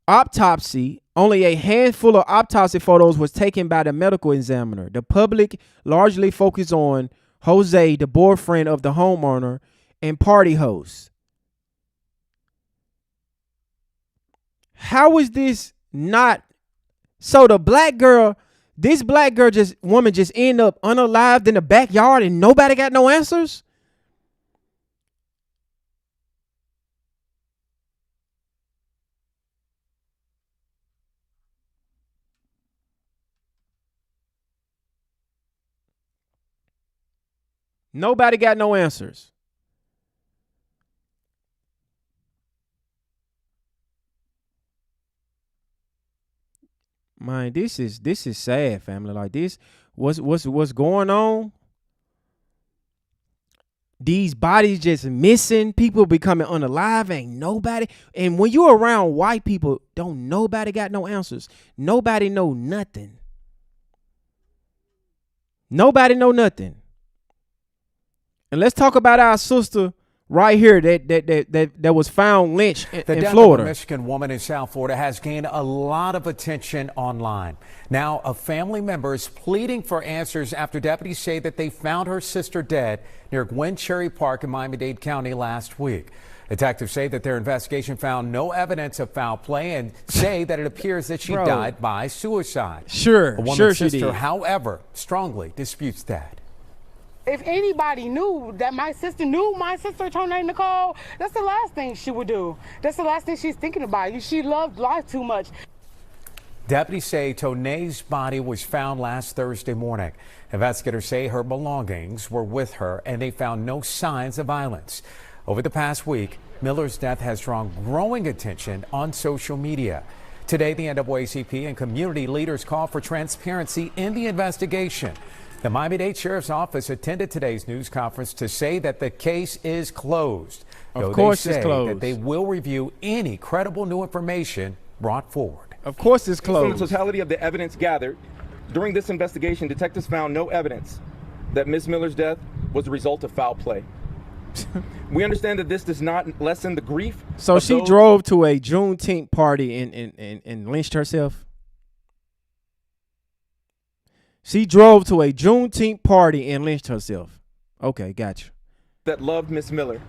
Autopsy. Only a handful of autopsy photos was taken by the medical examiner. The public largely focused on Jose, the boyfriend of the homeowner and party host. How is this not? So the black girl, this black girl woman just end up unalived in the backyard and nobody got no answers? Nobody got no answers. Man, this is sad, family. Like this, what's going on? These bodies just missing, people becoming unalive, ain't nobody. And when you're around white people, don't nobody got no answers. Nobody know nothing. Nobody know nothing. And let's talk about our sister right here that was found lynched The in death Florida. of a Michigan woman in South Florida has gained a lot of attention online. Now, a family member is pleading for answers after deputies say that they found her sister dead near Gwen Cherry Park in Miami-Dade County last week. Detectives say that their investigation found no evidence of foul play and say that it appears that she died by suicide. Sure, A woman's sure she sister, did. however, strongly disputes that. If anybody knew that my sister knew my sister, Tonay Nicole, that's the last thing she would do. That's the last thing she's thinking about. She loved life too much. Deputies say Tonay's body was found last Thursday morning. Investigators say her belongings were with her and they found no signs of violence. Over the past week, Miller's death has drawn growing attention on social media. Today, the NAACP and community leaders call for transparency in the investigation. The Miami-Dade Sheriff's Office attended today's news conference to say that the case is closed. Of course it's They say closed. that they will review any credible new information brought forward. Of course it's Based on closed. the totality of the evidence gathered, during this investigation, detectives found no evidence that Ms. Miller's death was a result of foul play. We understand that this does not lessen the grief. So of she those- drove to a Juneteenth party and lynched herself. She drove to a Juneteenth party and lynched herself. Okay, gotcha. that loved Miss Miller,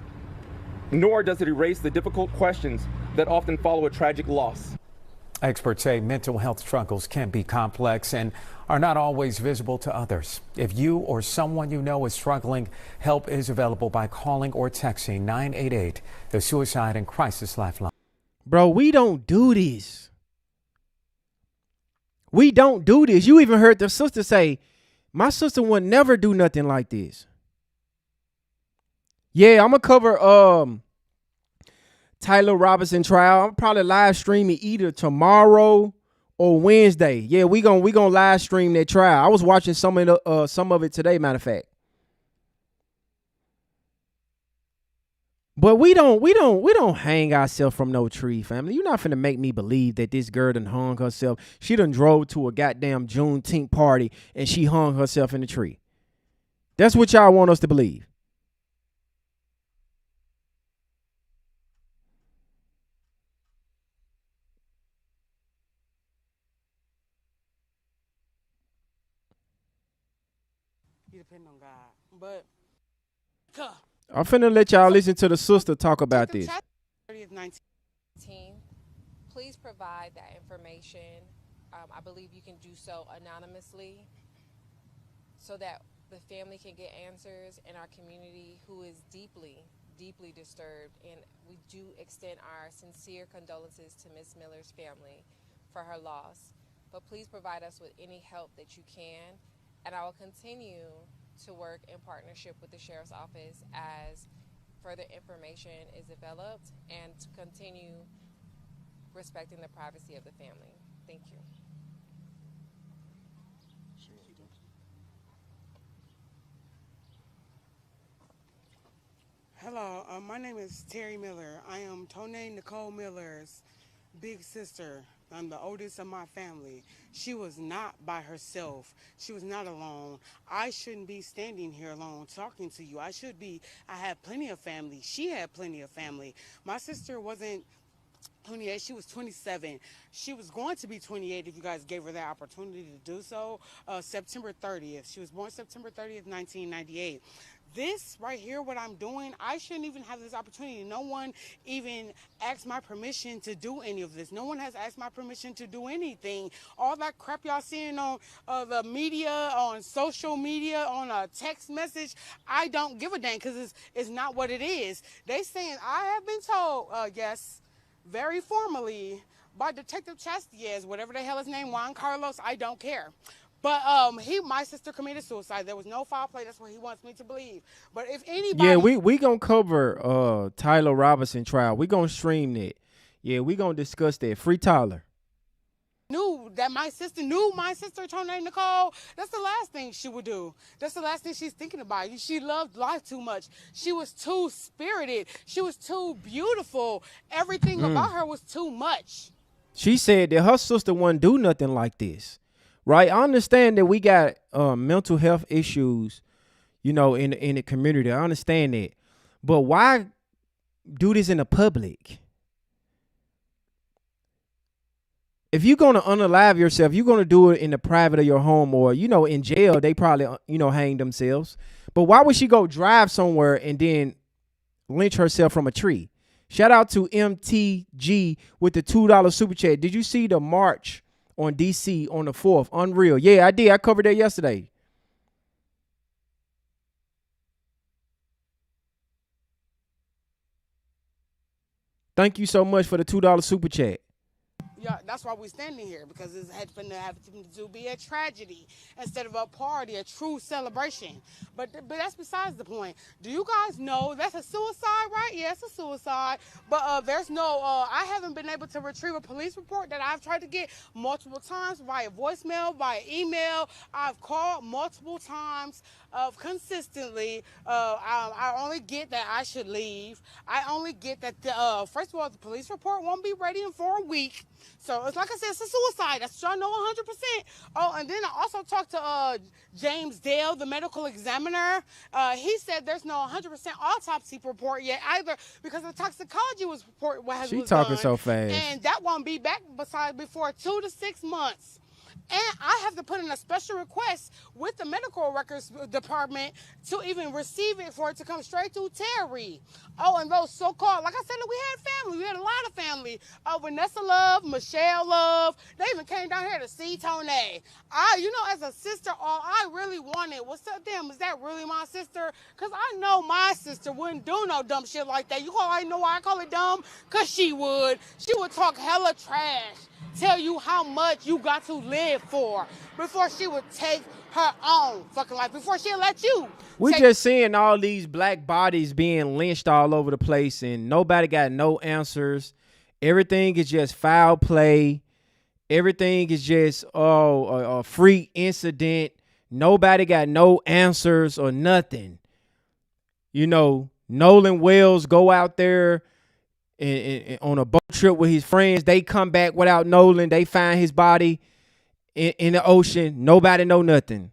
nor does it erase the difficult questions that often follow a tragic loss. Experts say mental health struggles can be complex and are not always visible to others. If you or someone you know is struggling, help is available by calling or texting 988, the Suicide and Crisis Lifeline. Bro, we don't do this. We don't do this. You even heard the sister say, my sister would never do nothing like this. Yeah, I'm going to cover Tyler Robinson trial. I'm probably live stream it either tomorrow or Wednesday. Yeah, we gonna live stream that trial. I was watching some of it today, matter of fact. But we don't hang ourselves from no tree, family. You're not finna make me believe that this girl done hung herself. She done drove to a goddamn Juneteenth party and she hung herself in the tree. That's what y'all want us to believe. You depend on God. But I'm finna let y'all listen to the sister talk about this. 30th, 19. Please provide that information. I believe you can do so anonymously so that the family can get answers in our community who is deeply, deeply disturbed. And we do extend our sincere condolences to Ms. Miller's family for her loss. But please provide us with any help that you can. And I will continue to work in partnership with the Sheriff's Office as further information is developed and to continue respecting the privacy of the family. Thank you. Hello, my name is Terry Miller. I am Tonay Nicole Miller's big sister. I'm the oldest of my family. She was not by herself. She was not alone. I shouldn't be standing here alone talking to you. I had plenty of family. She had plenty of family. My sister wasn't 28, she was 27. She was going to be 28 if you guys gave her that opportunity to do so. September 30th. She was born September 30th, 1998. This right here, what I'm doing, I shouldn't even have this opportunity. No one even asked my permission to do any of this. No one has asked my permission to do anything. All that crap y'all seeing on the media, on social media, on a text message, I don't give a dang because it's not what it is. They saying, I have been told, yes, very formally by Detective Chastiez, whatever the hell his name, Juan Carlos, I don't care. But my sister committed suicide. There was no foul play. That's what he wants me to believe. But if anybody, Yeah, we gonna cover Tyler Robinson trial. We gonna stream that. Yeah, we gonna discuss that. Free Tyler. knew that my sister Tonay Nicole, that's the last thing she would do. That's the last thing she's thinking about. She loved life too much. She was too spirited. She was too beautiful. Everything about her was too much. She said that her sister wouldn't do nothing like this. Right? I understand that we got mental health issues, in the community. I understand that. But why do this in the public? If you're going to unalive yourself, you're going to do it in the private of your home, or, in jail. They probably, hang themselves. But why would she go drive somewhere and then lynch herself from a tree? Shout out to MTG with the $2 super chat. Did you see the march on DC on the 4th? Unreal. Yeah, I did. I covered that yesterday. Thank you so much for the $2 super chat. Yeah, that's why we're standing here, because it had to be a tragedy instead of a party, a true celebration. But that's besides the point. Do you guys know that's a suicide, right? Yeah, it's a suicide. But there's no, I haven't been able to retrieve a police report that I've tried to get multiple times via voicemail, via email. I've called multiple times consistently. I only get that I should leave. I only get that, first of all, the police report won't be ready in 4 weeks. So it's like I said, it's a suicide. That's what I know 100%. Oh, and then I also talked to James Dale, the medical examiner. He said there's no 100% autopsy report yet either, because the toxicology report was She talking done, so fast. and that won't be back before 2 to 6 months. And I have to put in a special request with the medical records department to even receive it, for it to come straight to Terry. Oh, and those so-called, like I said, we had family. We had a lot of family. Vanessa Love, Michelle Love. They even came down here to see Tony. As a sister, all I really wanted was, damn, is that really my sister? Because I know my sister wouldn't do no dumb shit like that. I know why I call it dumb? Because she would. She would talk hella trash. Tell you how much you got to live for before she would take her own fucking life, before she'll let you. We just seeing all these black bodies being lynched all over the place, and nobody got no answers. Everything is just foul play. Everything is just a freak incident. Nobody got no answers or nothing. Nolan Wells go out there and on a boat trip with his friends. They come back without Nolan. They find his body in the ocean. Nobody know nothing.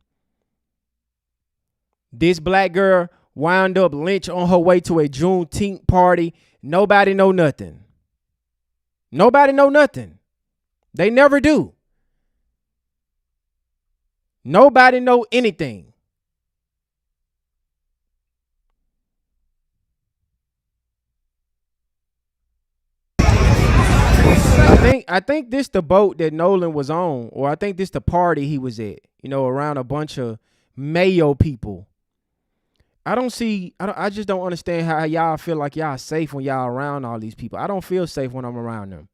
This black girl wound up lynched on her way to a Juneteenth party. Nobody know nothing. Nobody know nothing. They never do. Nobody know anything. I think this the boat that Nolan was on, or I think this the party he was at, around a bunch of Mayo people. I just don't understand how y'all feel like y'all safe when y'all around all these people. I don't feel safe when I'm around them.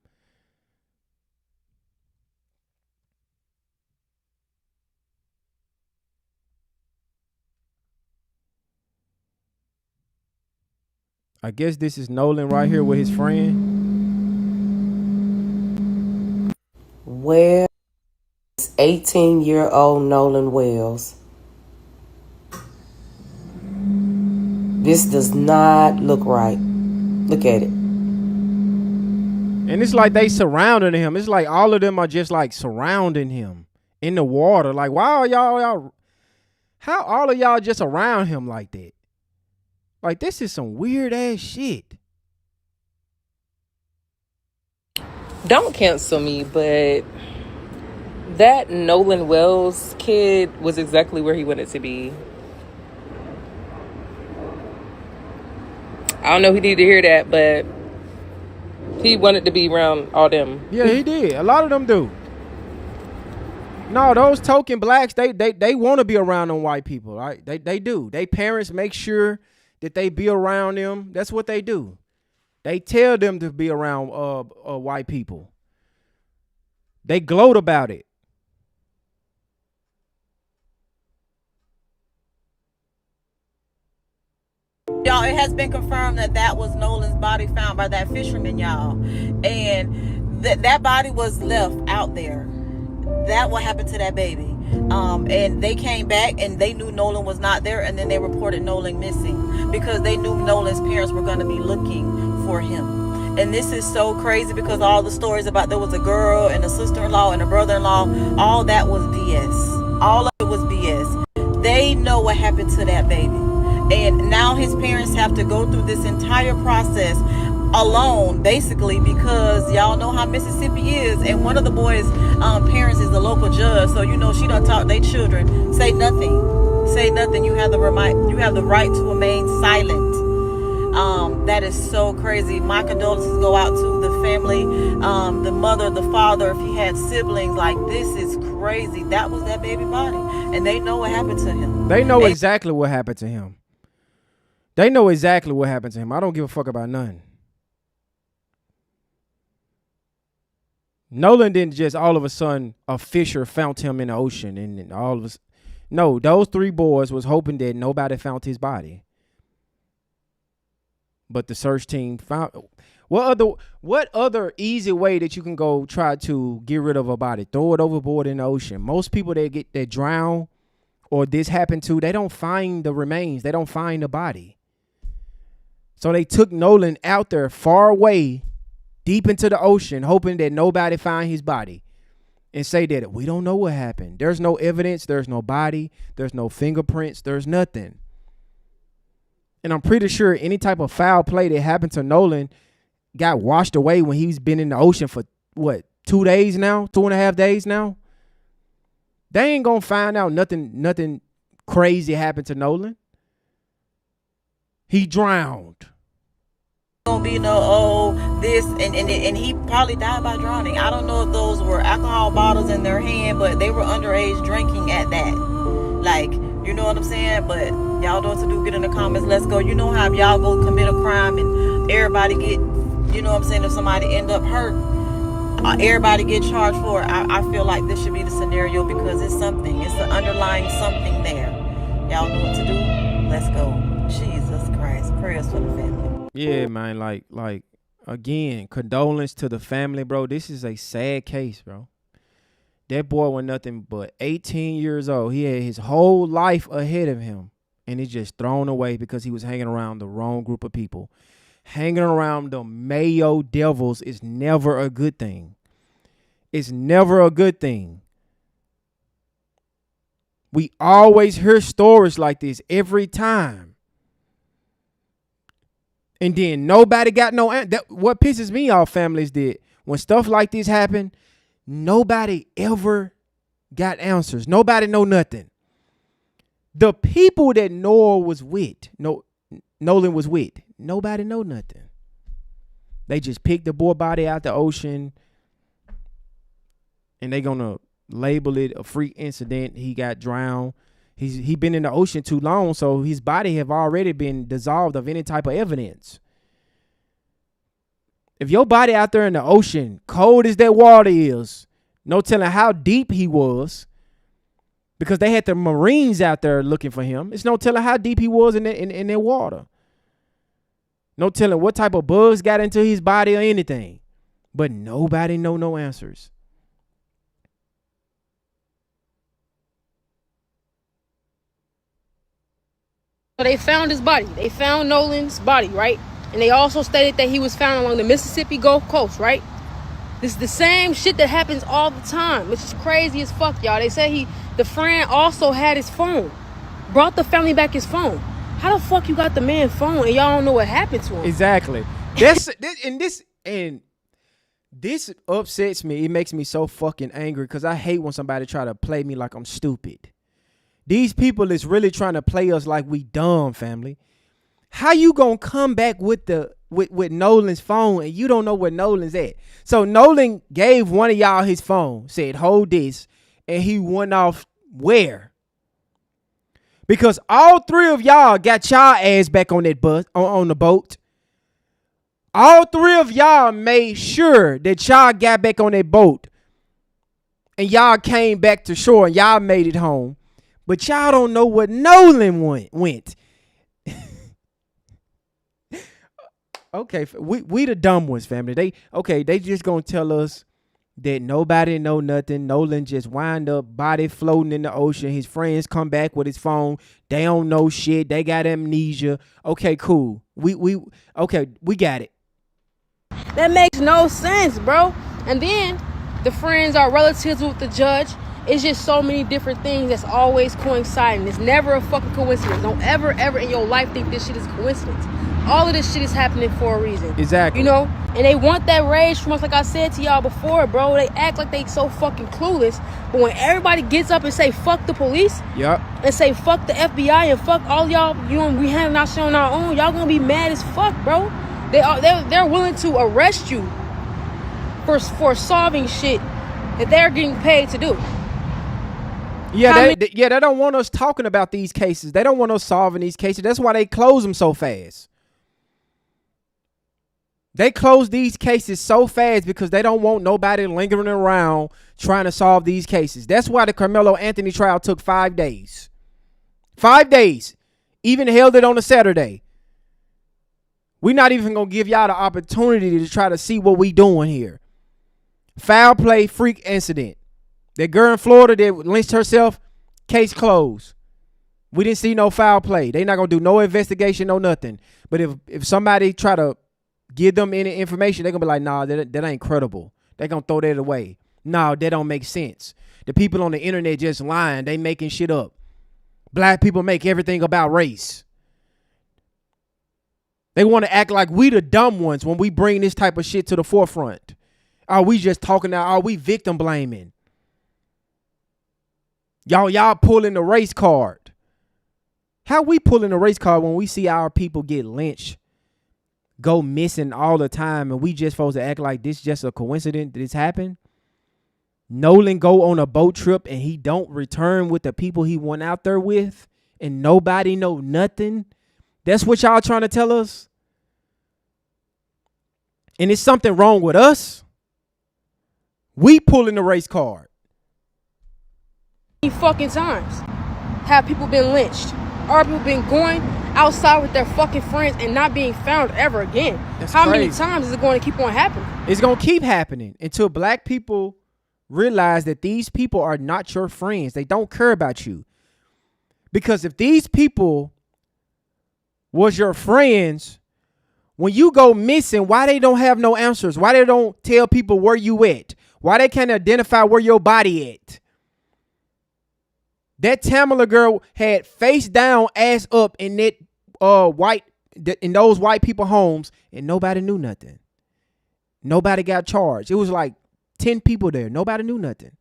I guess this is Nolan right here with his friend. Where is 18-year-old Nolan Wells? This does not look right. Look at it. And it's like they surrounding him. It's like all of them are just like surrounding him in the water. Like, why are y'all how all of y'all just around him like that? Like, this is some weird ass shit. Don't cancel me, but that Nolan Wells kid was exactly where he wanted to be. I don't know if he needed to hear that, but he wanted to be around all them. Yeah, he did. A lot of them do. No, those token blacks, they want to be around them white people, right? They do. They parents make sure that they be around them. That's what they do. They tell them to be around white people. They gloat about it. Y'all, it has been confirmed that was Nolan's body found by that fisherman, y'all. And that body was left out there. That what happened to that baby. And they came back and they knew Nolan was not there, and then they reported Nolan missing because they knew Nolan's parents were going to be looking for him. And this is so crazy because all the stories about there was a girl and a sister-in-law and a brother-in-law, all that was BS. All of it was BS. They know what happened to that baby. And now his parents have to go through this entire process alone, basically, because y'all know how Mississippi is. And one of the boys' parents is the local judge, so she done taught their children, say nothing, say nothing. You have the right to remain silent. That is so crazy. My condolences go out to the family, the mother, the father, if he had siblings. Like, this is crazy. That was that baby body, and they know what happened to him. They know exactly what happened to him. They know exactly what happened to him. I don't give a fuck about nothing. Nolan didn't just all of a sudden a fisher found him in the ocean and all of us. No, those 3 boys was hoping that nobody found his body. But the search team found. What other easy way that you can go try to get rid of a body? Throw it overboard in the ocean. Most people that drown or this happened to, they don't find the remains. They don't find the body. So they took Nolan out there far away, deep into the ocean, hoping that nobody find his body and say that we don't know what happened. There's no evidence. There's no body. There's no fingerprints. There's nothing. And I'm pretty sure any type of foul play that happened to Nolan got washed away when he's been in the ocean for, 2 days now? 2.5 days now? They ain't going to find out nothing crazy happened to Nolan. He drowned. Gonna be this and he probably died by drowning. I don't know if those were alcohol bottles in their hand, but they were underage drinking at that. Like, you know what I'm saying? But y'all know what to do. Get in the comments. Let's go. You know how if y'all go commit a crime and everybody get, you know what I'm saying, if somebody end up hurt, everybody get charged for it. I feel like this should be the scenario because it's something. It's an underlying something there. Y'all know what to do. Let's go. Jesus Christ. Prayers for the family. Yeah, man. Like again, condolence to the family, bro. This is a sad case, bro. That boy was nothing but 18 years old. He had his whole life ahead of him, and he's just thrown away because he was hanging around the wrong group of people. Hanging around the Mayo Devils is never a good thing. It's never a good thing. We always hear stories like this every time. And then nobody got no answer. What pisses me off, families, that when stuff like this happen, nobody ever got answers. Nobody know nothing. The people that Nolan was with, nobody know nothing. They just picked the boy body out the ocean and they gonna label it a freak incident. He got drowned. He been in the ocean too long, so his body have already been dissolved of any type of evidence. If your body out there in the ocean, cold as that water is, no telling how deep he was, because they had the Marines out there looking for him. It's no telling how deep he was in that water. No telling what type of bugs got into his body or anything. But nobody know no answers. So they found his body. They found Nolan's body, right? And they also stated that he was found along the Mississippi Gulf Coast, right? This is the same shit that happens all the time, which is crazy as fuck, y'all. They say the friend also had his phone, brought the family back his phone. How the fuck you got the man's phone and y'all don't know what happened to him? Exactly. This upsets me. It makes me so fucking angry because I hate when somebody try to play me like I'm stupid. These people is really trying to play us like we dumb, family. How you gonna come back with Nolan's phone and you don't know where Nolan's at? So Nolan gave one of y'all his phone, said, hold this, and he went off where? Because all 3 of y'all got y'all ass back on that bus, on the boat. All 3 of y'all made sure that y'all got back on that boat and y'all came back to shore and y'all made it home. But y'all don't know where Nolan went. Okay, we the dumb ones, family. They just gonna tell us that nobody know nothing. Nolan just wind up body floating in the ocean. His friends come back with his phone. They don't know shit. They got amnesia. Okay, cool. We got it. That makes no sense, bro. And then the friends are relatives with the judge, It's just so many different things that's always coinciding. It's never a fucking coincidence. Don't ever in your life think this shit is a coincidence. All of this shit is happening for a reason. Exactly. You know? And they want that rage from us, like I said to y'all before, bro. They act like they so fucking clueless. But when everybody gets up and say fuck the police, yep, and say fuck the FBI and fuck all y'all, you know, we handling our shit on our own, y'all gonna be mad as fuck, bro. They're willing to arrest you for solving shit that they're getting paid to do. Yeah, they don't want us talking about these cases. They don't want us solving these cases. That's why they close them so fast. They close these cases so fast because they don't want nobody lingering around trying to solve these cases. That's why the Carmelo Anthony trial took 5 days. 5 days. Even held it on a Saturday. We're not even going to give y'all the opportunity to try to see what we doing here. Foul play freak incident. That girl in Florida that lynched herself, case closed. We didn't see no foul play. They not going to do no investigation, no nothing. But if somebody try to give them any information, they're going to be like, nah, that ain't credible. They're going to throw that away. No, that don't make sense. The people on the internet just lying. They making shit up. Black people make everything about race. They want to act like we the dumb ones when we bring this type of shit to the forefront. Are we just talking now? Are we victim blaming? Y'all pulling the race card. How we pulling the race card when we see our people get lynched, go missing all the time, and we just supposed to act like this just a coincidence that this happened? Nolan go on a boat trip and he don't return with the people he went out there with, and nobody know nothing. That's what y'all trying to tell us? And it's something wrong with us? We pulling the race card. Fucking times have people been lynched? Or people been going outside with their fucking friends and not being found ever again? That's How crazy. many times is it going to keep on happening? It's going to keep happening until black people realize that these people are not your friends. They don't care about you. Because if these people was your friends, when you go missing, why they don't have no answers? Why they don't tell people where you at? Why they can't identify where your body at? That Tamala girl had face down, ass up in that in those white people homes, and nobody knew nothing. Nobody got charged. It was like 10 people there. Nobody knew nothing.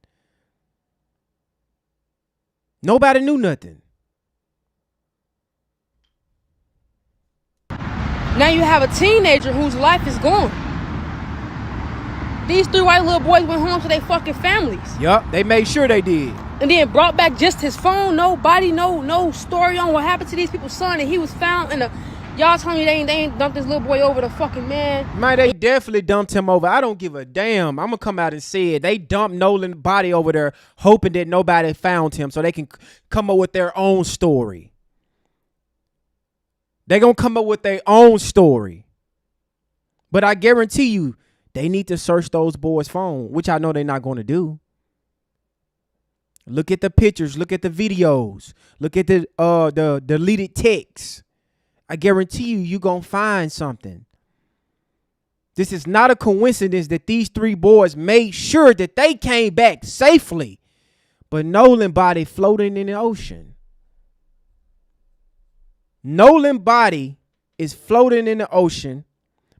Nobody knew nothing. Now you have a teenager whose life is gone. These 3 white little boys went home to their fucking families. Yup, they made sure they did. And then brought back just his phone. Nobody, no story on what happened to these people's son. And he was found in the... Y'all telling me they ain't dumped this little boy over the fucking man. Man, they definitely dumped him over. I don't give a damn. I'm going to come out and say it. They dumped Nolan's body over there hoping that nobody found him so they can come up with their own story. They're going to come up with their own story. But I guarantee you, they need to search those boys' phone, which I know they're not going to do. Look at the pictures. Look at the videos. Look at the deleted texts. I guarantee you're going to find something. This is not a coincidence that these 3 boys made sure that they came back safely. But Nolan's body floating in the ocean. Nolan's body is floating in the ocean.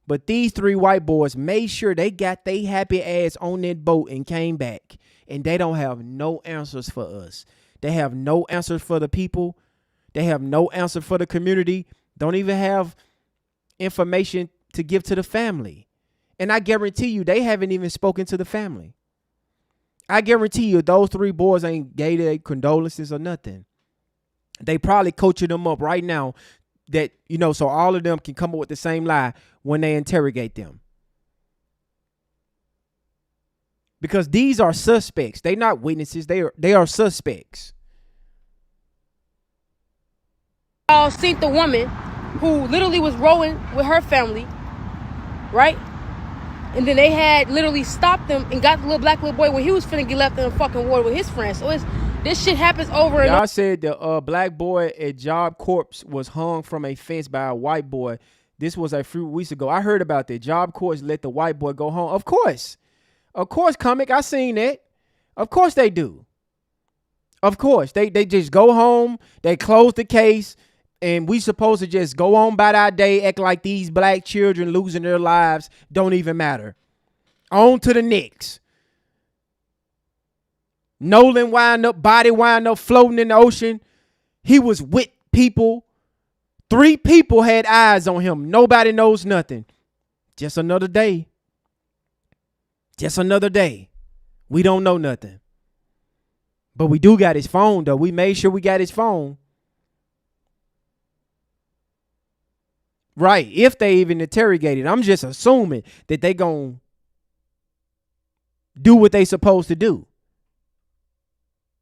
But these 3 white boys made sure they got their happy ass on that boat and came back. And they don't have no answers for us. They have no answers for the people. They have no answer for the community. Don't even have information to give to the family. And I guarantee you, they haven't even spoken to the family. I guarantee you, those 3 boys ain't gave their condolences or nothing. They probably coaching them up right now that, so all of them can come up with the same lie when they interrogate them. Because these are suspects. They're not witnesses. They are suspects. Y'all seen the woman who literally was rowing with her family, right? And then they had literally stopped them and got the black little boy when he was finna get left in the fucking water with his friends. So this shit happens over and over. Y'all said the black boy at Job Corps was hung from a fence by a white boy. This was a few weeks ago. I heard about that. Job Corps let the white boy go home. Of course, comic. I seen that. Of course they do. Of course, they just go home, they close the case, and we supposed to just go on by our day, act like these black children losing their lives don't even matter. On to the next. Nolan body wind up floating in the ocean. He was with people. 3 people had eyes on him. Nobody knows nothing. Just another day. Just another day. We don't know nothing. But we do got his phone, though. We made sure we got his phone. Right. If they even interrogated. I'm just assuming that they going to do what they supposed to do.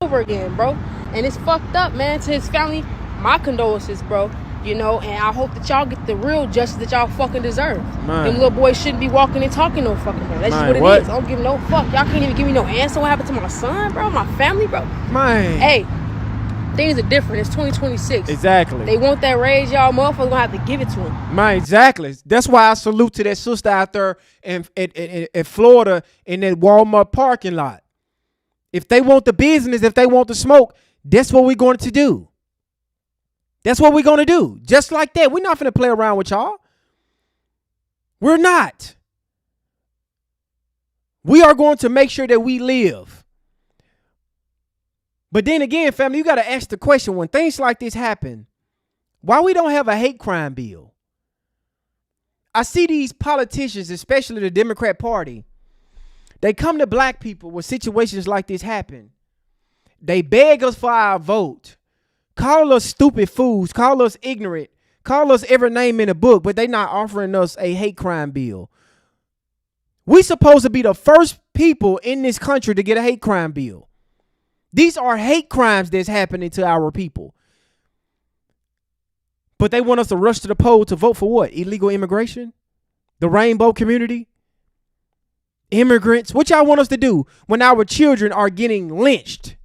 Over again, bro. And it's fucked up, man. To his family, my condolences, bro. You know, and I hope that y'all get the real justice that y'all fucking deserve. Man. Them little boys shouldn't be walking and talking no fucking more. That's just what it is. I don't give no fuck. Y'all can't even give me no answer. What happened to my son, bro? My family, bro? Man. Hey, things are different. It's 2026. Exactly. They want that raise, y'all motherfuckers gonna have to give it to them. Man, exactly. That's why I salute to that sister out there in Florida in that Walmart parking lot. If they want the business, if they want the smoke, that's what we're going to do. That's what we're going to do. Just like that. We're not going to play around with y'all. We're not. We are going to make sure that we live. But then again, family, you got to ask the question, when things like this happen, why we don't have a hate crime bill? I see these politicians, especially the Democrat Party, they come to black people when situations like this happen. They beg us for our vote. Call us stupid fools. Call us ignorant. Call us every name in the book, but they not offering us a hate crime bill. We supposed to be the first people in this country to get a hate crime bill. These are hate crimes that's happening to our people. But they want us to rush to the poll to vote for what? Illegal immigration? The rainbow community? Immigrants? What y'all want us to do when our children are getting lynched?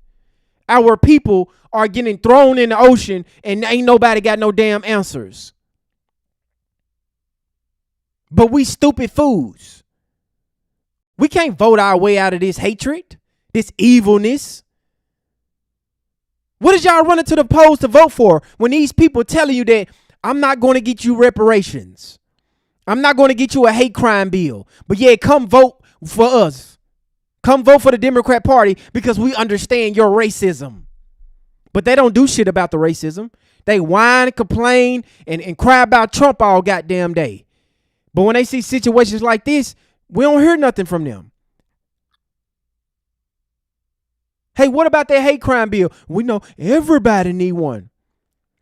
Our people are getting thrown in the ocean and ain't nobody got no damn answers. But we stupid fools. We can't vote our way out of this hatred, this evilness. What is y'all running to the polls to vote for when these people telling you that I'm not going to get you reparations? I'm not going to get you a hate crime bill. But yeah, come vote for us. Come vote for the Democrat Party because we understand your racism. But they don't do shit about the racism. They whine, complain, and cry about Trump all goddamn day. But when they see situations like this, we don't hear nothing from them. Hey, what about that hate crime bill? We know everybody need one.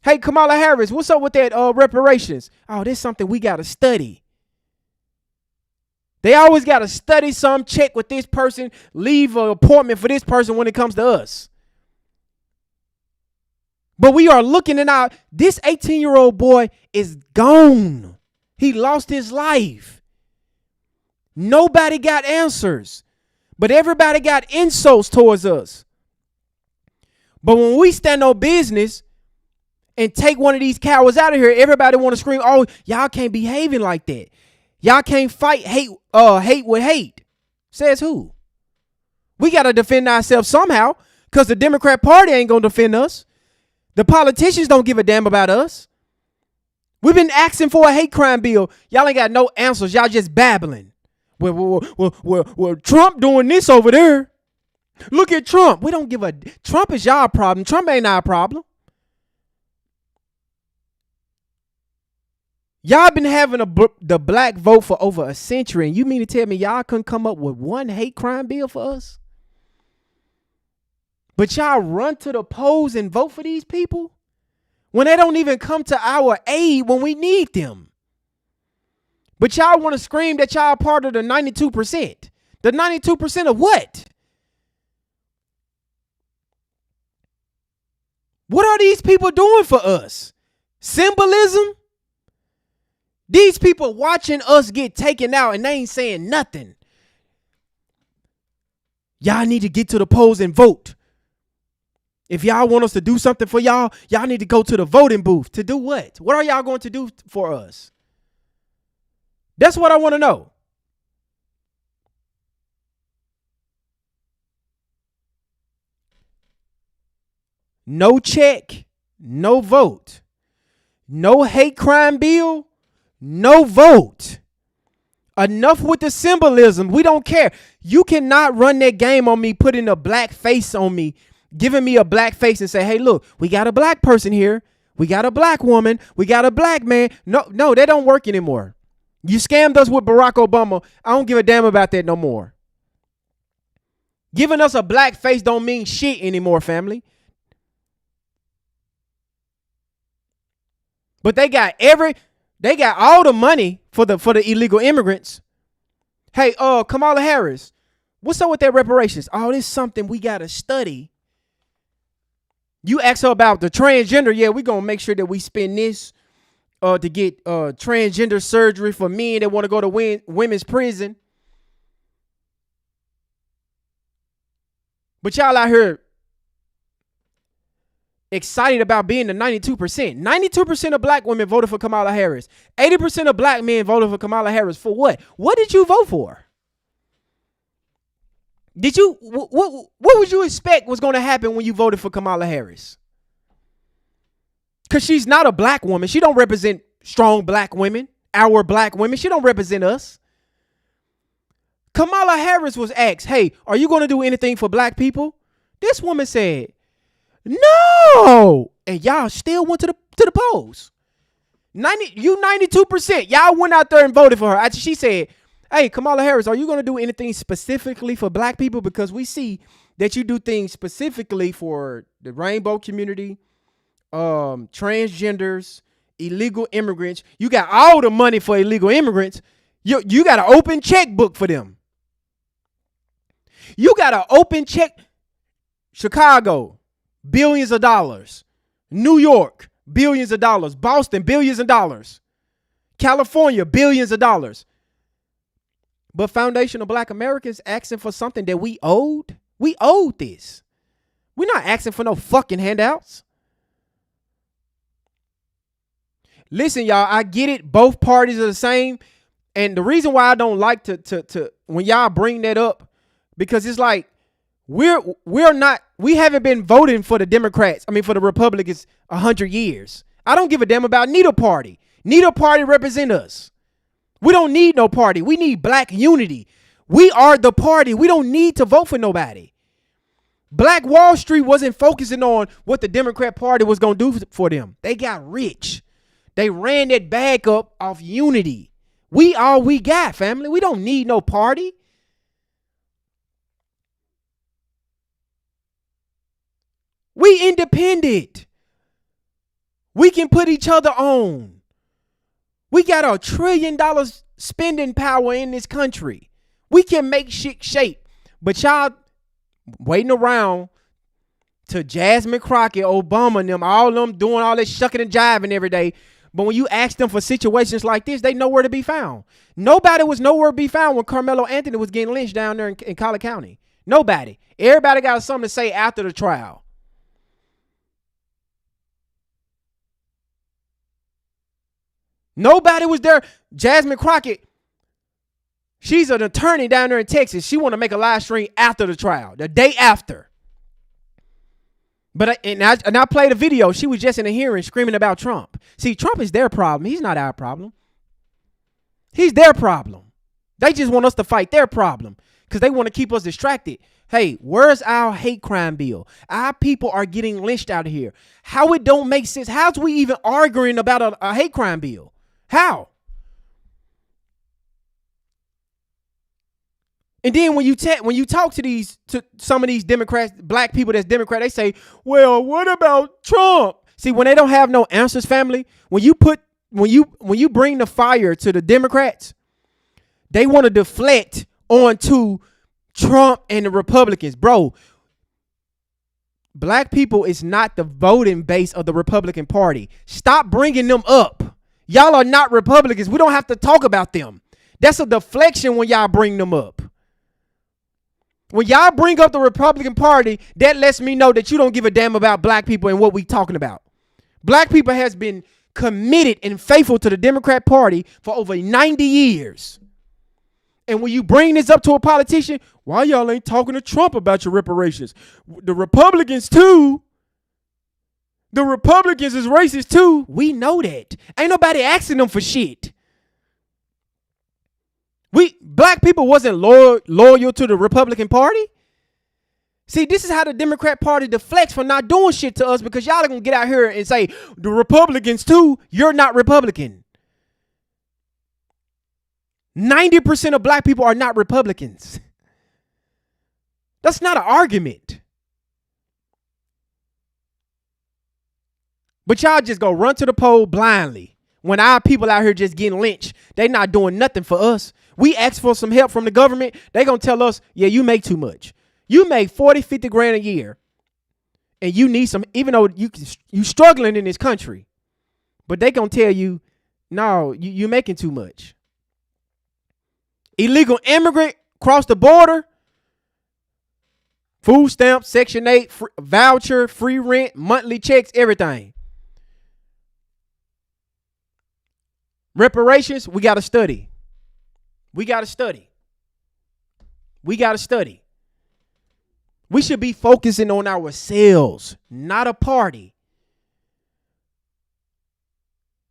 Hey, Kamala Harris, what's up with that reparations? Oh, this is something we got to study. They always got to study some, check with this person, leave an appointment for this person when it comes to us. But we are looking at this 18-year-old boy is gone. He lost his life. Nobody got answers, but everybody got insults towards us. But when we stand on business and take one of these cowards out of here, everybody want to scream, oh, y'all can't be behaving like that. Y'all can't fight hate with hate. Says who? We got to defend ourselves somehow because the Democrat Party ain't going to defend us. The politicians don't give a damn about us. We've been asking for a hate crime bill. Y'all ain't got no answers. Y'all just babbling. Well, Trump doing this over there. Look at Trump. We don't give a... Trump is y'all problem. Trump ain't our problem. Y'all been having the black vote for over a century, and you mean to tell me y'all couldn't come up with one hate crime bill for us? But y'all run to the polls and vote for these people when they don't even come to our aid when we need them. But y'all want to scream that y'all part of the 92%. The 92% of what? What are these people doing for us? Symbolism? These people watching us get taken out and they ain't saying nothing. Y'all need to get to the polls and vote. If y'all want us to do something for y'all, y'all need to go to the voting booth. To do what? What are y'all going to do for us? That's what I want to know. No check, no vote. No hate crime bill, no vote. Enough with the symbolism. We don't care. You cannot run that game on me, putting a black face on me, giving me a black face and say, hey, look, we got a black person here. We got a black woman. We got a black man. No, that don't work anymore. You scammed us with Barack Obama. I don't give a damn about that no more. Giving us a black face don't mean shit anymore, family. But they got all the money for the illegal immigrants. Hey, Kamala Harris, what's up with that reparations? Oh, this is something we gotta study. You ask her about the transgender, yeah, we're gonna make sure that we spend this to get transgender surgery for men that want to go to women's prison. But y'all out here excited about being the 92%. 92% of black women voted for Kamala Harris. 80% of black men voted for Kamala Harris. For what? What did you vote for? Did you what would you expect was going to happen when you voted for Kamala Harris? Because she's not a black woman. She don't represent strong black women, our black women. She don't represent us. Kamala Harris was asked, hey, are you going to do anything for black people? This woman said, no. And y'all still went to the polls. 92%. Y'all went out there and voted for her. She said, hey, Kamala Harris, are you going to do anything specifically for black people? Because we see that you do things specifically for the rainbow community, transgenders, illegal immigrants. You got all the money for illegal immigrants. You got an open checkbook for them. You got an open check. Chicago, billions of dollars. New York, billions of dollars. Boston, billions of dollars. California, billions of dollars. But Foundation of Black Americans asking for something that we owed? We owed this. We're not asking for no fucking handouts. Listen, y'all, I get it. Both parties are the same. And the reason why I don't like to when y'all bring that up, because it's like we haven't been voting for the Republicans 100 years. I don't give a damn about neither party. Neither party represent us. We don't need no party. We need black unity. We are the party. We don't need to vote for nobody. Black Wall Street wasn't focusing on what the Democrat Party was going to do for them. They got rich. They ran that bag up off unity. We all we got, family. We don't need no party. We independent. We can put each other on. We got $1 trillion spending power in this country. We can make shit shape. But y'all waiting around to Jasmine Crockett, Obama and them, all of them doing all this shucking and jiving every day. But when you ask them for situations like this, they nowhere to be found. Nobody was nowhere to be found when Carmelo Anthony was getting lynched down there in Collier County. Nobody. Everybody got something to say after the trial. Nobody was there. Jasmine Crockett, she's an attorney down there in Texas. She want to make a live stream after the trial, the day after. But I played a video. She was just in a hearing screaming about Trump. See, Trump is their problem. He's not our problem. He's their problem. They just want us to fight their problem because they want to keep us distracted. Hey, where's our hate crime bill? Our people are getting lynched out of here. How it don't make sense? How's we even arguing about a hate crime bill? How? And then when you talk to some of these Democrats, black people that's Democrat, they say, well, what about Trump? See, when they don't have no answers, family, when you bring the fire to the Democrats, they want to deflect onto Trump and the Republicans. Bro, black people is not the voting base of the Republican Party. Stop bringing them up. Y'all are not Republicans. We don't have to talk about them. That's a deflection when y'all bring them up. When y'all bring up the Republican Party, that lets me know that you don't give a damn about black people and what we talking about. Black people has been committed and faithful to the Democrat Party for over 90 years. And when you bring this up to a politician, why y'all ain't talking to Trump about your reparations? The Republicans too. The Republicans is racist too. We know that. Ain't nobody asking them for shit. Black people wasn't loyal to the Republican Party. See, this is how the Democrat Party deflects for not doing shit to us, because y'all are going to get out here and say, the Republicans too, you're not Republican. 90% of black people are not Republicans. That's not an argument. But y'all just go run to the poll blindly. When our people out here just getting lynched, they not doing nothing for us. We ask for some help from the government. They going to tell us, yeah, you make too much. You make 40, 50 grand a year. And you need some, even though you struggling in this country. But they going to tell you, no, you making too much. Illegal immigrant cross the border. Food stamps, Section 8, voucher, free rent, monthly checks, everything. Reparations, we got to study. We got to study. We got to study. We should be focusing on ourselves, not a party.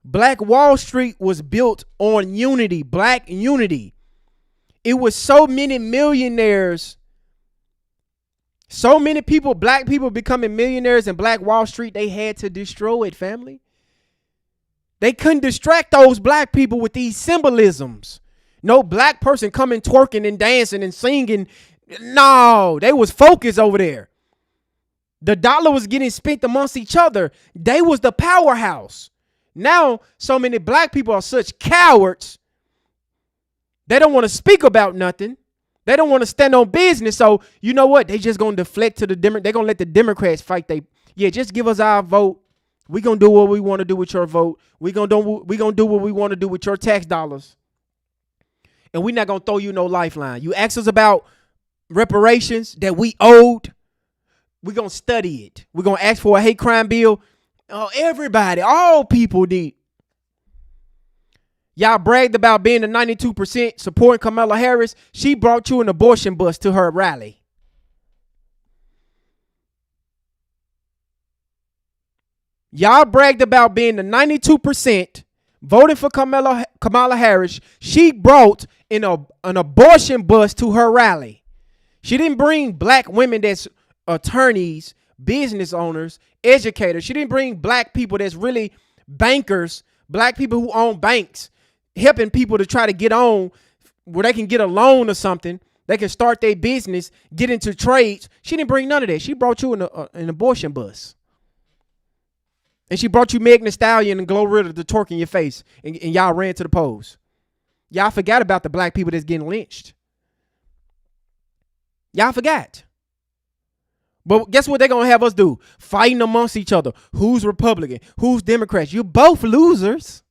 Black Wall Street was built on unity, black unity. It was so many millionaires, so many people, black people becoming millionaires in Black Wall Street, they had to destroy it, family. They couldn't distract those black people with these symbolisms. No black person coming twerking and dancing and singing. No, they was focused over there. The dollar was getting spent amongst each other. They was the powerhouse. Now, so many black people are such cowards. They don't want to speak about nothing. They don't want to stand on business. So, you know what? They just going to deflect to the Democrats. They're going to let the Democrats fight. Just give us our vote. We're going to do what we want to do with your vote. We're going to do what we want to do with your tax dollars. And we're not going to throw you no lifeline. You ask us about reparations that we owed. We're going to study it. We're going to ask for a hate crime bill. Everybody, all people need. Y'all bragged about being the 92% supporting Kamala Harris. She brought you an abortion bus to her rally. Y'all bragged about being the 92% voting for Kamala Harris. She brought an abortion bus to her rally. She didn't bring black women that's attorneys, business owners, educators. She didn't bring black people that's really bankers, black people who own banks, helping people to try to get on where they can get a loan or something. They can start their business, get into trades. She didn't bring none of that. She brought you an abortion bus. And she brought you Megan Thee Stallion and Glorilla to twerk in your face. And y'all ran to the polls. Y'all forgot about the black people that's getting lynched. Y'all forgot. But guess what they're going to have us do? Fighting amongst each other. Who's Republican? Who's Democrat? You both losers.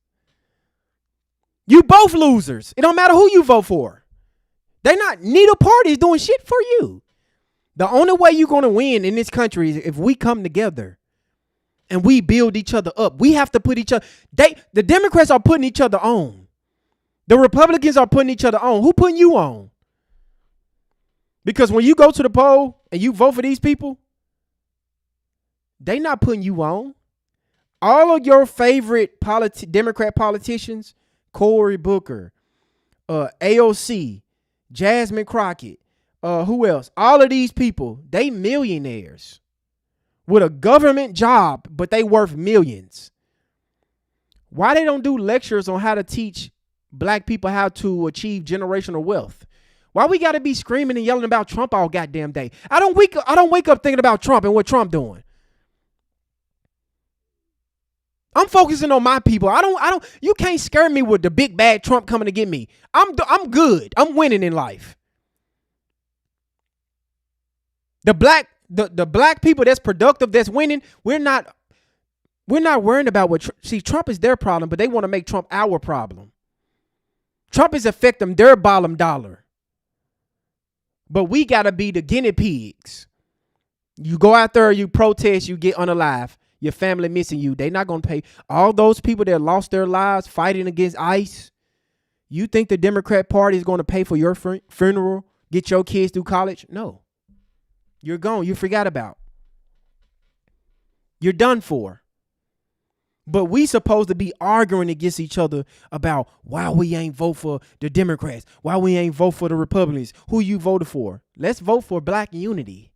You both losers. It don't matter who you vote for. Neither party is doing shit for you. The only way you're going to win in this country is if we come together and we build each other up. We have to put each other. The Democrats are putting each other on. The Republicans are putting each other on. Who putting you on? Because when you go to the poll and you vote for these people, they not putting you on. All of your favorite Democrat politicians, Cory Booker, AOC, Jasmine Crockett, who else? All of these people, they millionaires with a government job, but they worth millions. Why they don't do lectures on how to teach black people how to achieve generational wealth? Why we got to be screaming and yelling about Trump all goddamn day? I don't wake up thinking about Trump and what Trump doing. I'm focusing on my people. You can't scare me with the big bad Trump coming to get me. I'm good. I'm winning in life. The black people that's productive, that's winning, we're not worrying about what, Trump is their problem, but they want to make Trump our problem. Trump is affecting their bottom dollar. But we got to be the guinea pigs. You go out there, you protest, you get unalive. Your family missing you. They not going to pay. All those people that lost their lives fighting against ICE, you think the Democrat Party is going to pay for your funeral, get your kids through college? No. You're gone. You forgot about. You're done for. But we supposed to be arguing against each other about why we ain't vote for the Democrats, why we ain't vote for the Republicans, who you voted for. Let's vote for black unity.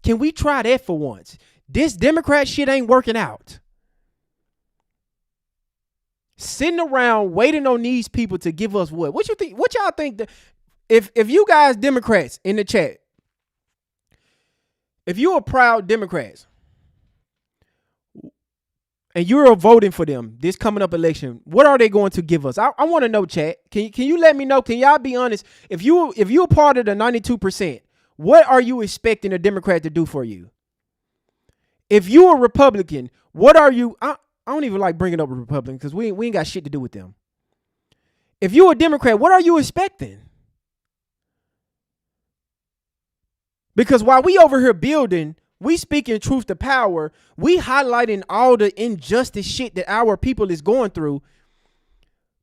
Can we try that for once? This Democrat shit ain't working out. Sitting around waiting on these people to give us what? What you think? What y'all think? If you guys Democrats in the chat, if you're a proud Democrats and you're voting for them this coming up election, what are they going to give us? I want to know, chat. Can you let me know? Can y'all be honest? If you're part of the 92%, what are you expecting a Democrat to do for you? If you're a Republican, what are you? I don't even like bringing up a Republican because we ain't got shit to do with them. If you're a Democrat, what are you expecting? Because while we over here building, we speaking truth to power, we highlighting all the injustice shit that our people is going through.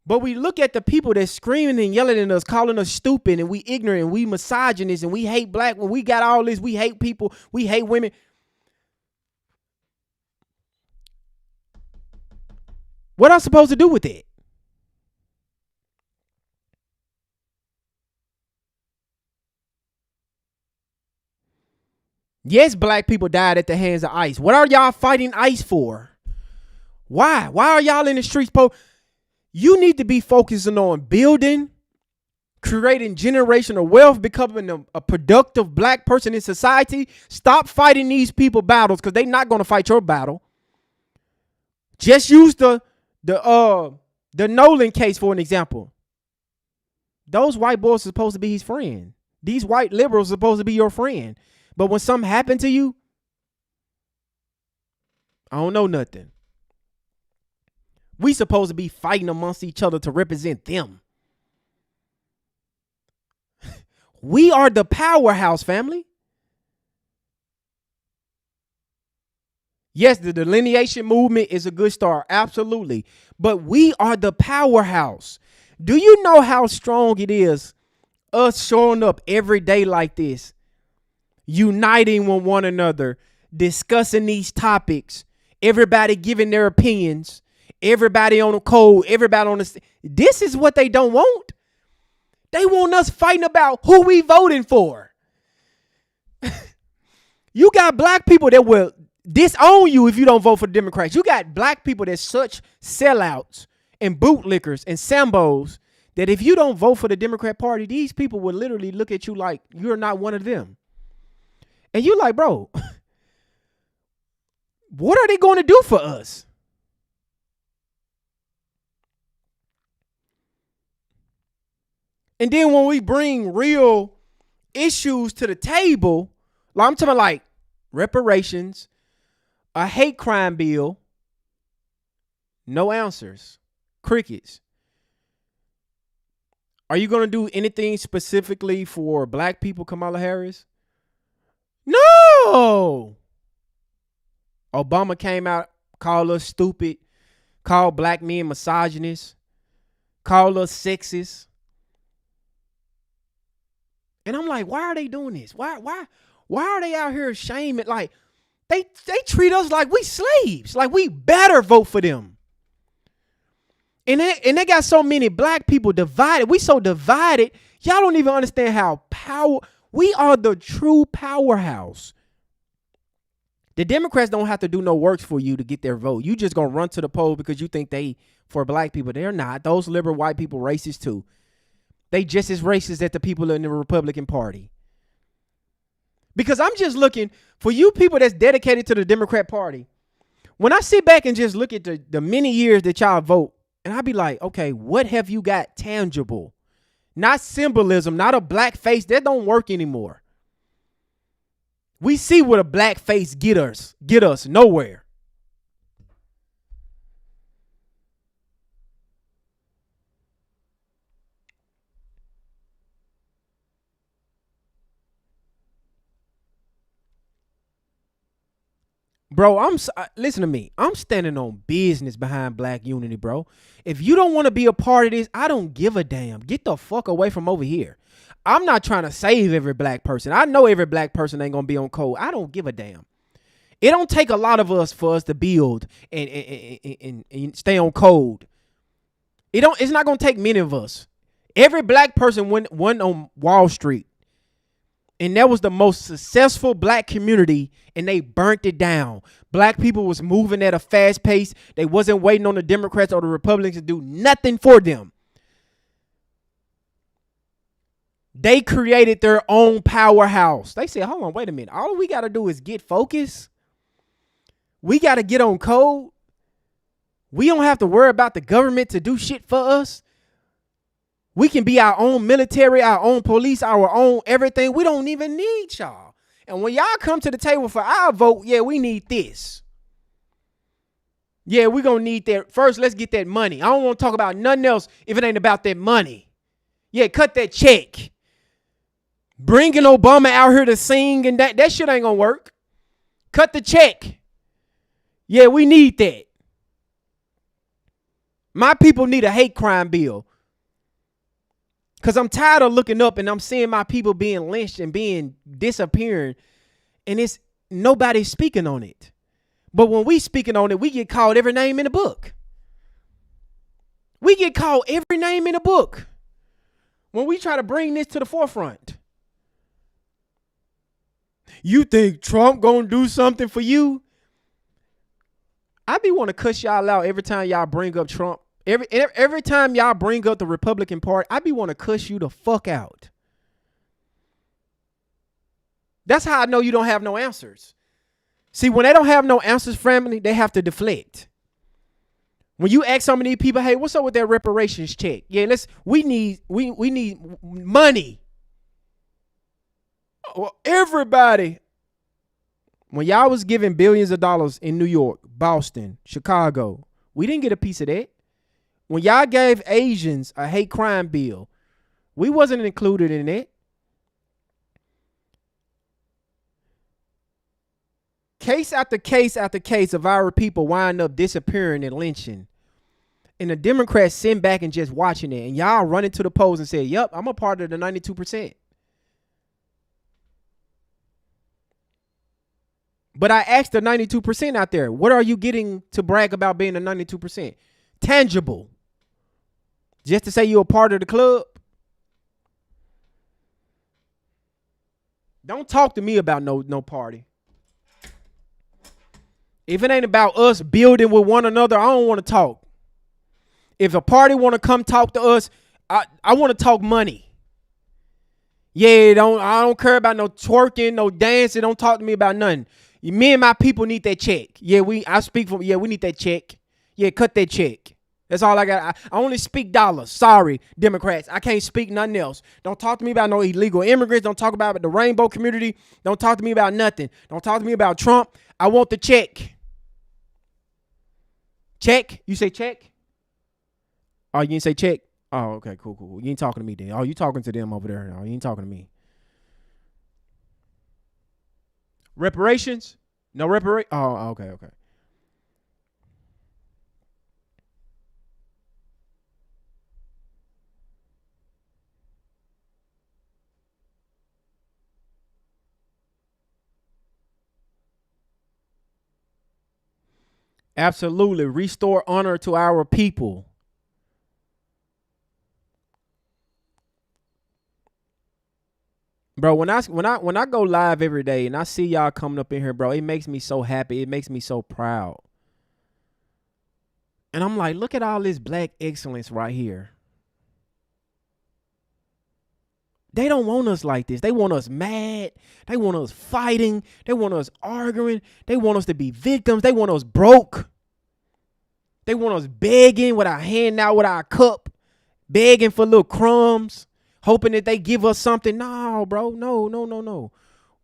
But we look at the people that's screaming and yelling at us, calling us stupid, and we ignorant, and we misogynist, and we hate black. When we got all this, we hate people, we hate women. What am I supposed to do with it? Yes, black people died at the hands of ICE. What are y'all fighting ICE for? Why? Why are y'all in the streets? You need to be focusing on building, creating generational wealth, becoming a productive black person in society. Stop fighting these people battles because they're not going to fight your battle. Just use the Nolan case for an example. Those white boys are supposed to be his friend. These white liberals are supposed to be your friend. But when something happened to you, I don't know nothing. We supposed to be fighting amongst each other to represent them. We are the powerhouse, family. Yes, the delineation movement is a good start. Absolutely. But we are the powerhouse. Do you know how strong it is us showing up every day like this? Uniting with one another, discussing these topics, everybody giving their opinions, everybody on the code, everybody on the. This is what they don't want. They want us fighting about who we voting for. You got black people that will disown you if you don't vote for the Democrats. You got black people that's such sellouts and bootlickers and sambos that if you don't vote for the Democrat Party, these people will literally look at you like you're not one of them. And you're like, bro, what are they going to do for us? And then when we bring real issues to the table, like I'm talking like reparations, a hate crime bill, no answers, crickets. Are you going to do anything specifically for black people, Kamala Harris? No. Obama came out, called us stupid, called black men misogynists, called us sexist. And I'm like, why are they doing this? Why are they out here shaming? Like, they treat us like we slaves. Like we better vote for them. And they got so many black people divided. We so divided. Y'all don't even understand how we are the true powerhouse. The Democrats don't have to do no works for you to get their vote. You just gonna run to the poll because you think they for black people. They're not. Those liberal white people racist too. They just as racist as the people in the Republican Party. Because I'm just looking for you people that's dedicated to the Democrat Party. When I sit back and just look at the many years that y'all vote, and I be like, okay, what have you got tangible? Not symbolism, not a black face. That don't work anymore. We see what a black face get us nowhere. Bro, listen to me. I'm standing on business behind black unity, bro. If you don't want to be a part of this, I don't give a damn. Get the fuck away from over here. I'm not trying to save every black person. I know every black person ain't going to be on code. I don't give a damn. It don't take a lot of us for us to build and stay on code. It's not gonna take many of us. Every black person went on Wall Street, and that was the most successful black community, and they burnt it down. Black people was moving at a fast pace. They wasn't waiting on the Democrats or the Republicans to do nothing for them. They created their own powerhouse. They said, hold on, wait a minute. All we got to do is get focused. We got to get on code. We don't have to worry about the government to do shit for us. We can be our own military, our own police, our own everything. We don't even need y'all. And when y'all come to the table for our vote, yeah, we need this. Yeah, we're going to need that. First, let's get that money. I don't want to talk about nothing else if it ain't about that money. Yeah, cut that check. Bringing Obama out here to sing and that shit ain't going to work. Cut the check. Yeah, we need that. My people need a hate crime bill. Because I'm tired of looking up and I'm seeing my people being lynched and being disappearing. And it's nobody's speaking on it. But when we speaking on it, we get called every name in the book. We get called every name in the book. When we try to bring this to the forefront. You think Trump gonna do something for you? I be want to cuss y'all out every time y'all bring up Trump. Every time y'all bring up the Republican Party, I be want to cuss you the fuck out. That's how I know you don't have no answers. See, when they don't have no answers, family, they have to deflect. When you ask some of these people, hey, what's up with that reparations check? Yeah, we need money. Well, everybody. When y'all was giving billions of dollars in New York, Boston, Chicago, we didn't get a piece of that. When y'all gave Asians a hate crime bill, we wasn't included in it. Case after case after case of our people wind up disappearing and lynching. And the Democrats sit back and just watching it. And y'all running to the polls and say, yep, I'm a part of the 92%. But I asked the 92% out there, what are you getting to brag about being a 92%? Tangible. Just to say you're a part of the club? Don't talk to me about no party. If it ain't about us building with one another, I don't want to talk. If a party want to come talk to us, I want to talk money. Yeah, I don't care about no twerking, no dancing. Don't talk to me about nothing. Me and my people need that check. Yeah, we need that check. Yeah, cut that check. That's all I got. I only speak dollars. Sorry, Democrats. I can't speak nothing else. Don't talk to me about no illegal immigrants. Don't talk about the rainbow community. Don't talk to me about nothing. Don't talk to me about Trump. I want the check. Check? You say check? Oh, you didn't say check? Oh, okay, cool. You ain't talking to me then. Oh, you talking to them over there. No, you ain't talking to me. Reparations? No reparation? Oh, okay. Absolutely. Restore honor to our people. Bro, when I go live every day and I see y'all coming up in here, bro, it makes me so happy. It makes me so proud. And I'm like, look at all this black excellence right here. They don't want us like this. They want us mad. They want us fighting. They want us arguing. They want us to be victims. They want us broke. They want us begging with our hand out with our cup, begging for little crumbs, hoping that they give us something. No, bro. No.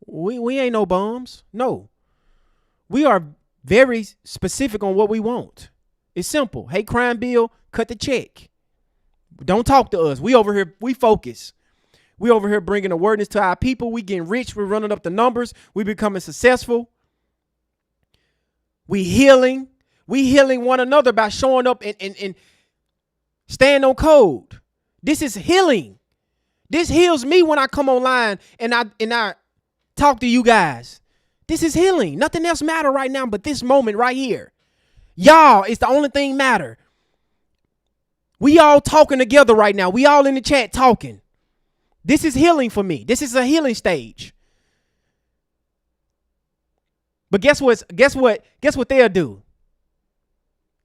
We ain't no bums. No. We are very specific on what we want. It's simple. Hate crime bill, cut the check. Don't talk to us. We over here, we focus. We over here bringing awareness to our people. We getting rich. We're running up the numbers. We becoming successful. We healing. We healing one another by showing up and staying on code. This is healing. This heals me when I come online and I talk to you guys. This is healing. Nothing else matter right now but this moment right here. Y'all, it's the only thing matter. We all talking together right now. We all in the chat talking. This is healing for me. This is a healing stage. But guess what they'll do?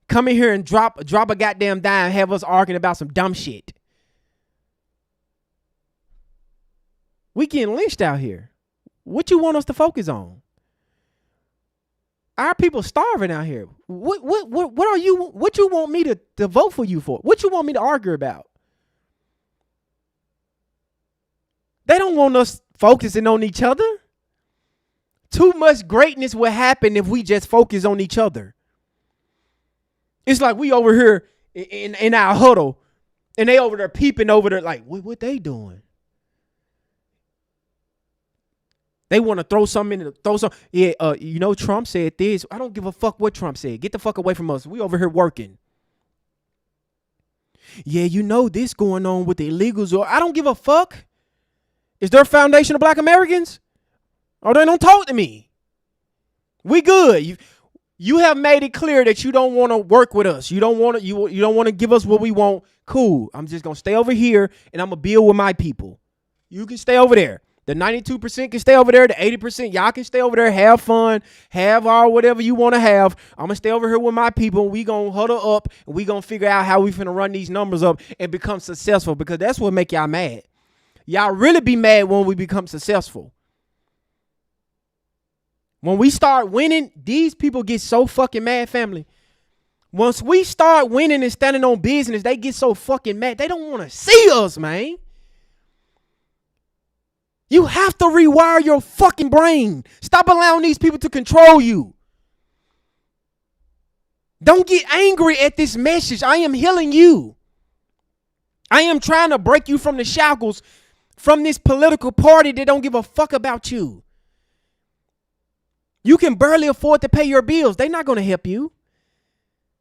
Come in here and drop a goddamn dime, have us arguing about some dumb shit. We getting lynched out here. What you want us to focus on? Our people starving out here. What you want me to vote for you for? What you want me to argue about? They don't want us focusing on each other. Too much greatness will happen if we just focus on each other. It's like we over here in our huddle, and they over there peeping over there like, what they doing? They want to throw something in. Yeah, Trump said this. I don't give a fuck what Trump said. Get the fuck away from us. We over here working. Yeah, this going on with the illegals. Or I don't give a fuck. Is there a foundation of black Americans? Or they don't talk to me. We good. You have made it clear that you don't want to work with us. You don't want to give us what we want. Cool. I'm just going to stay over here and I'm going to build with my people. You can stay over there. The 92% can stay over there. The 80%, y'all can stay over there, have fun, have all whatever you want to have. I'm going to stay over here with my people. We going to huddle up and we going to figure out how we finna run these numbers up and become successful, because that's what make y'all mad. Y'all really be mad when we become successful. When we start winning, these people get so fucking mad, family. Once we start winning and standing on business, they get so fucking mad. They don't want to see us, man. You have to rewire your fucking brain. Stop allowing these people to control you. Don't get angry at this message. I am healing you. I am trying to break you from the shackles from this political party that don't give a fuck about you. You can barely afford to pay your bills. They're not going to help you.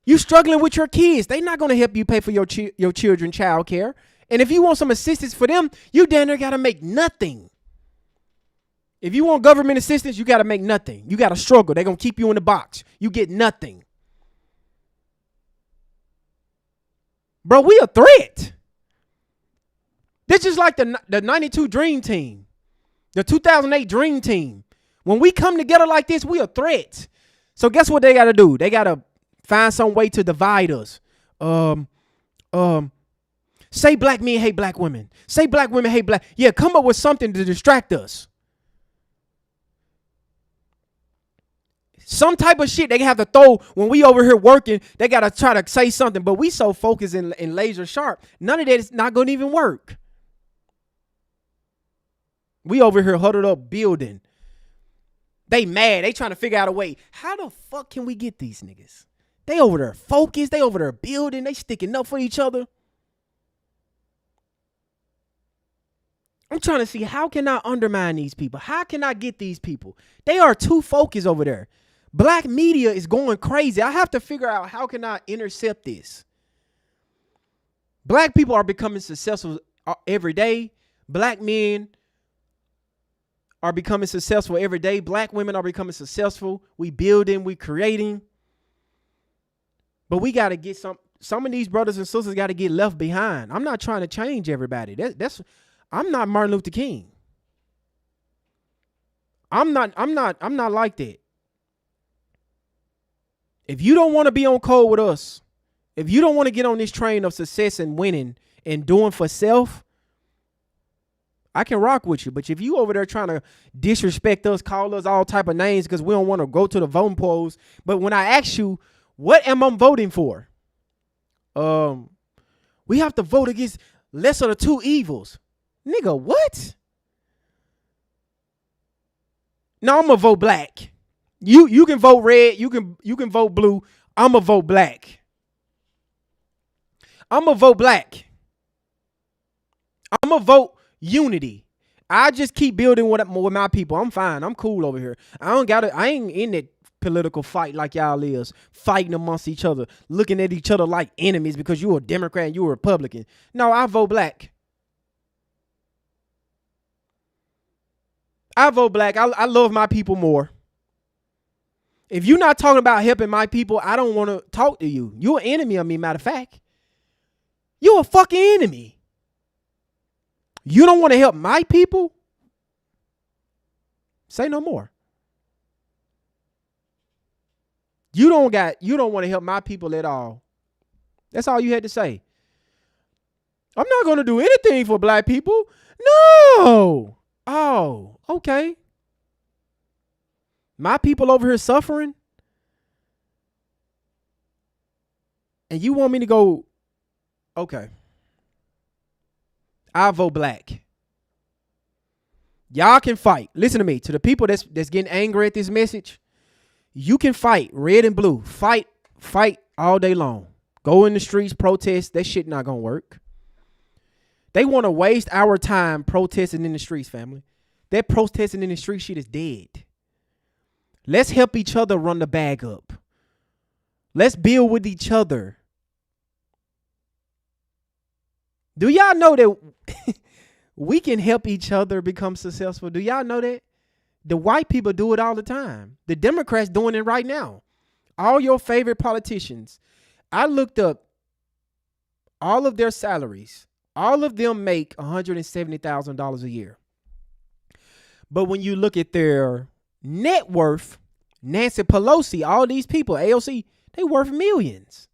You struggling with your kids. They're not going to help you pay for your children's child care. And if you want some assistance for them, you down there got to make nothing. If you want government assistance, you got to make nothing. You got to struggle. They're going to keep you in the box. You get nothing. Bro, we a threat. This is like the 92 Dream Team. The 2008 Dream Team. When we come together like this, we a threat. So guess what they got to do? They got to find some way to divide us. Say black men hate black women. Say black women hate black. Yeah, come up with something to distract us. Some type of shit they have to throw when we over here working. They got to try to say something, but we so focused and laser sharp. None of that is not going to even work. We over here huddled up building. They mad. They trying to figure out a way. How the fuck can we get these niggas? They over there focused. They over there building. They sticking up for each other. I'm trying to see, how can I undermine these people? How can I get these people? They are too focused over there. Black media is going crazy. I have to figure out, how can I intercept this? Black people are becoming successful every day. Black men are becoming successful every day. Black women are becoming successful. We building, we creating. But we got to get some of these brothers and sisters got to get left behind. I'm not trying to change everybody. I'm not Martin Luther King. I'm not like that. If you don't want to be on code with us, if you don't want to get on this train of success and winning and doing for self, I can rock with you. But if you over there trying to disrespect us, call us all type of names because we don't want to go to the voting polls, but when I ask you, what am I voting for? We have to vote against lesser of the two evils. Nigga, what? No, I'm gonna vote black. You can vote red. You can vote blue. I'm gonna vote black. I'm gonna vote black. I'm gonna vote unity. I just keep building with my people. I'm fine. I'm cool over here. I ain't in that political fight like y'all is, fighting amongst each other, looking at each other like enemies because you a Democrat and you a Republican. No, I vote black. I vote black. I love my people more. If you're not talking about helping my people, I don't want to talk to you. You're an enemy of me, matter of fact. You're a fucking enemy. You don't want to help my people? Say no more. You don't want to help my people at all. That's all you had to say. I'm not going to do anything for black people. No. Oh, okay. My people over here suffering. And you want me to go, okay. I'll vote black. Y'all can fight. Listen to me. To the people that's getting angry at this message, you can fight red and blue. Fight all day long. Go in the streets, protest. That shit not going to work. They want to waste our time protesting in the streets, family. That protesting in the street shit is dead. Let's help each other run the bag up. Let's build with each other. Do y'all know that we can help each other become successful? Do y'all know that? The white people do it all the time. The Democrats doing it right now. All your favorite politicians. I looked up all of their salaries. All of them make $170,000 a year. But when you look at their net worth, Nancy Pelosi, all these people, AOC, they worth millions.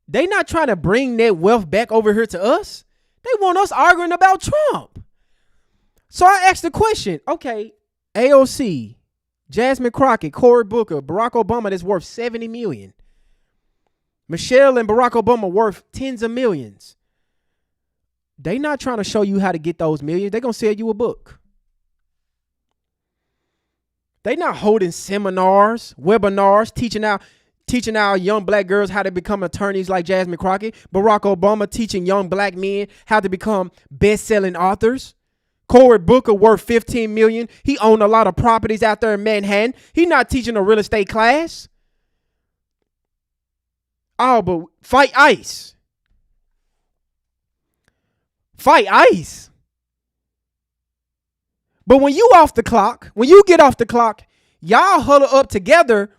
They not trying to bring that wealth back over here to us. They want us arguing about Trump. So I asked the question, okay, AOC, Jasmine Crockett, Cory Booker, Barack Obama that's worth $70 million. Michelle and Barack Obama worth tens of millions. They not trying to show you how to get those millions. They going to sell you a book. They not holding seminars, webinars, teaching our young black girls how to become attorneys like Jasmine Crockett. Barack Obama teaching young black men how to become best-selling authors. Cory Booker worth $15 million. He owned a lot of properties out there in Manhattan. He not teaching a real estate class. Oh, but fight ICE. Fight ICE. But when you off the clock, when you get off the clock, y'all huddle up together.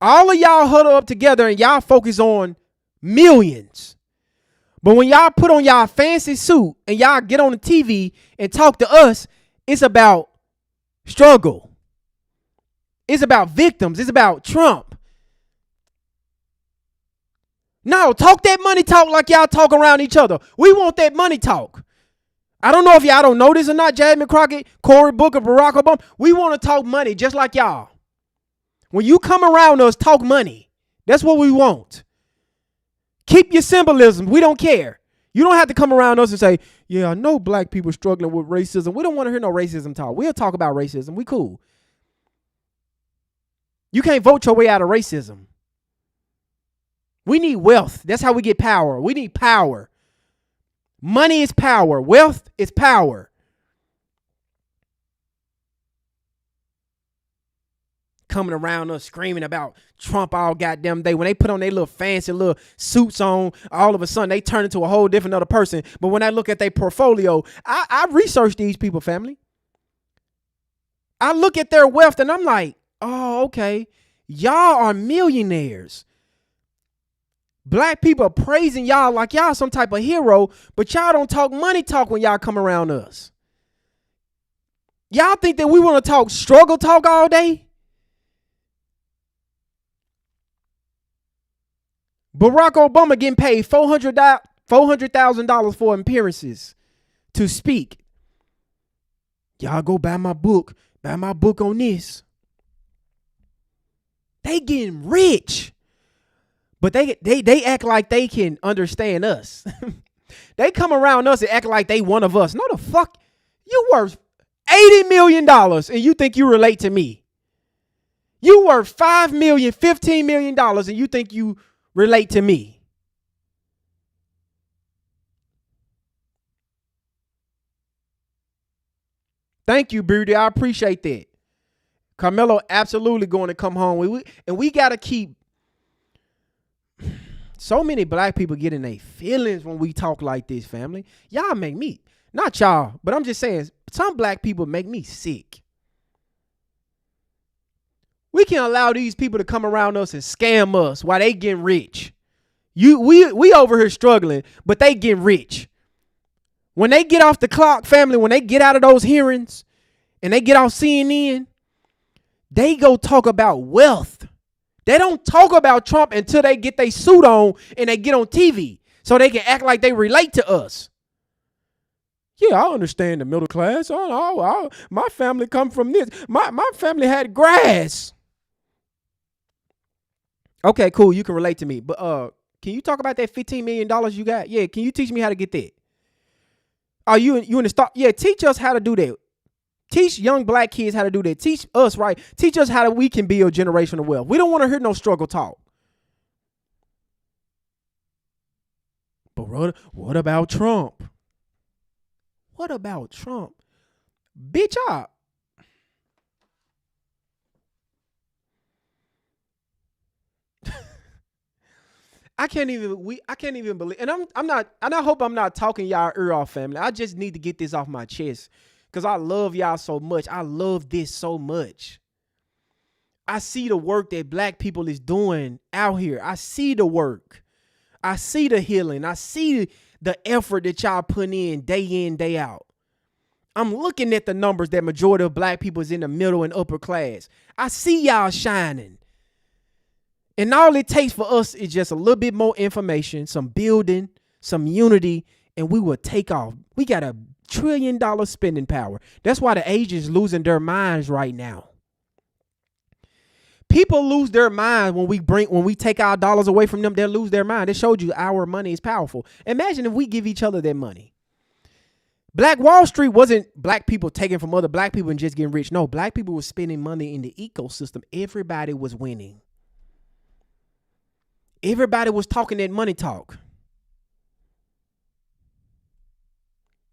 All of y'all huddle up together and y'all focus on millions. But when y'all put on y'all fancy suit and y'all get on the TV and talk to us, it's about struggle. It's about victims. It's about Trump. No, talk that money talk like y'all talk around each other. We want that money talk. I don't know if y'all don't know this or not, Jasmine Crockett, Cory Booker, Barack Obama. We want to talk money just like y'all. When you come around us, talk money. That's what we want. Keep your symbolism. We don't care. You don't have to come around us and say, yeah, I know black people struggling with racism. We don't want to hear no racism talk. We'll talk about racism. We cool. You can't vote your way out of racism. We need wealth. That's how we get power. We need power. Money is power. Wealth is power. Coming around us screaming about Trump all goddamn day. When they put on their little fancy little suits on, all of a sudden they turn into a whole different other person. But when I look at their portfolio, I research these people, family. I look at their wealth and I'm like, oh, okay. Y'all are millionaires. Black people are praising y'all like y'all some type of hero, but y'all don't talk money talk when y'all come around us. Y'all think that we want to talk struggle talk all day? Barack Obama getting paid $400,000 for appearances to speak. Y'all go buy my book on this. They getting rich. But they act like they can understand us. They come around us and act like they one of us. No, the fuck. You worth $80 million and you think you relate to me. You worth $5 million, $15 million and you think you relate to me. Thank you, Beardy. I appreciate that. Carmelo absolutely going to come home. We got to keep. So many black people get in their feelings when we talk like this, family. Y'all make me, not y'all, but I'm just saying, some black people make me sick. We can't allow these people to come around us and scam us while they getting rich. We over here struggling, but they getting rich. When they get off the clock, family, when they get out of those hearings and they get off CNN, they go talk about wealth. They don't talk about Trump until they get their suit on and they get on TV so they can act like they relate to us. Yeah, I understand the middle class. My family come from this. My family had grass. Okay, cool. You can relate to me. But can you talk about that $15 million you got? Yeah, can you teach me how to get that? Are you in the start? Yeah, teach us how to do that. Teach young black kids how to do that. Teach us, right? Teach us how we can build generational wealth. We don't want to hear no struggle talk. But what about Trump? What about Trump? Bitch up. I can't even believe, and I'm not, and I hope I'm not talking y'all ear off, family. I just need to get this off my chest because I love y'all so much. I love this so much. I see the work that black people is doing out here. I see the work. I see the healing. I see the effort that y'all put in, day out. I'm looking at the numbers that majority of black people is in the middle and upper class. I see y'all shining. And all it takes for us is just a little bit more information, some building, some unity, and we will take off. We got $1 trillion spending power. That's why the Asians losing their minds right now. People lose their mind when we take our dollars away from them. They'll lose their mind. It showed you our money is powerful. Imagine if we give each other that money. Black Wall Street wasn't black people taking from other black people and just getting rich. No, black people were spending money in the ecosystem. Everybody was winning. Everybody was talking that money talk.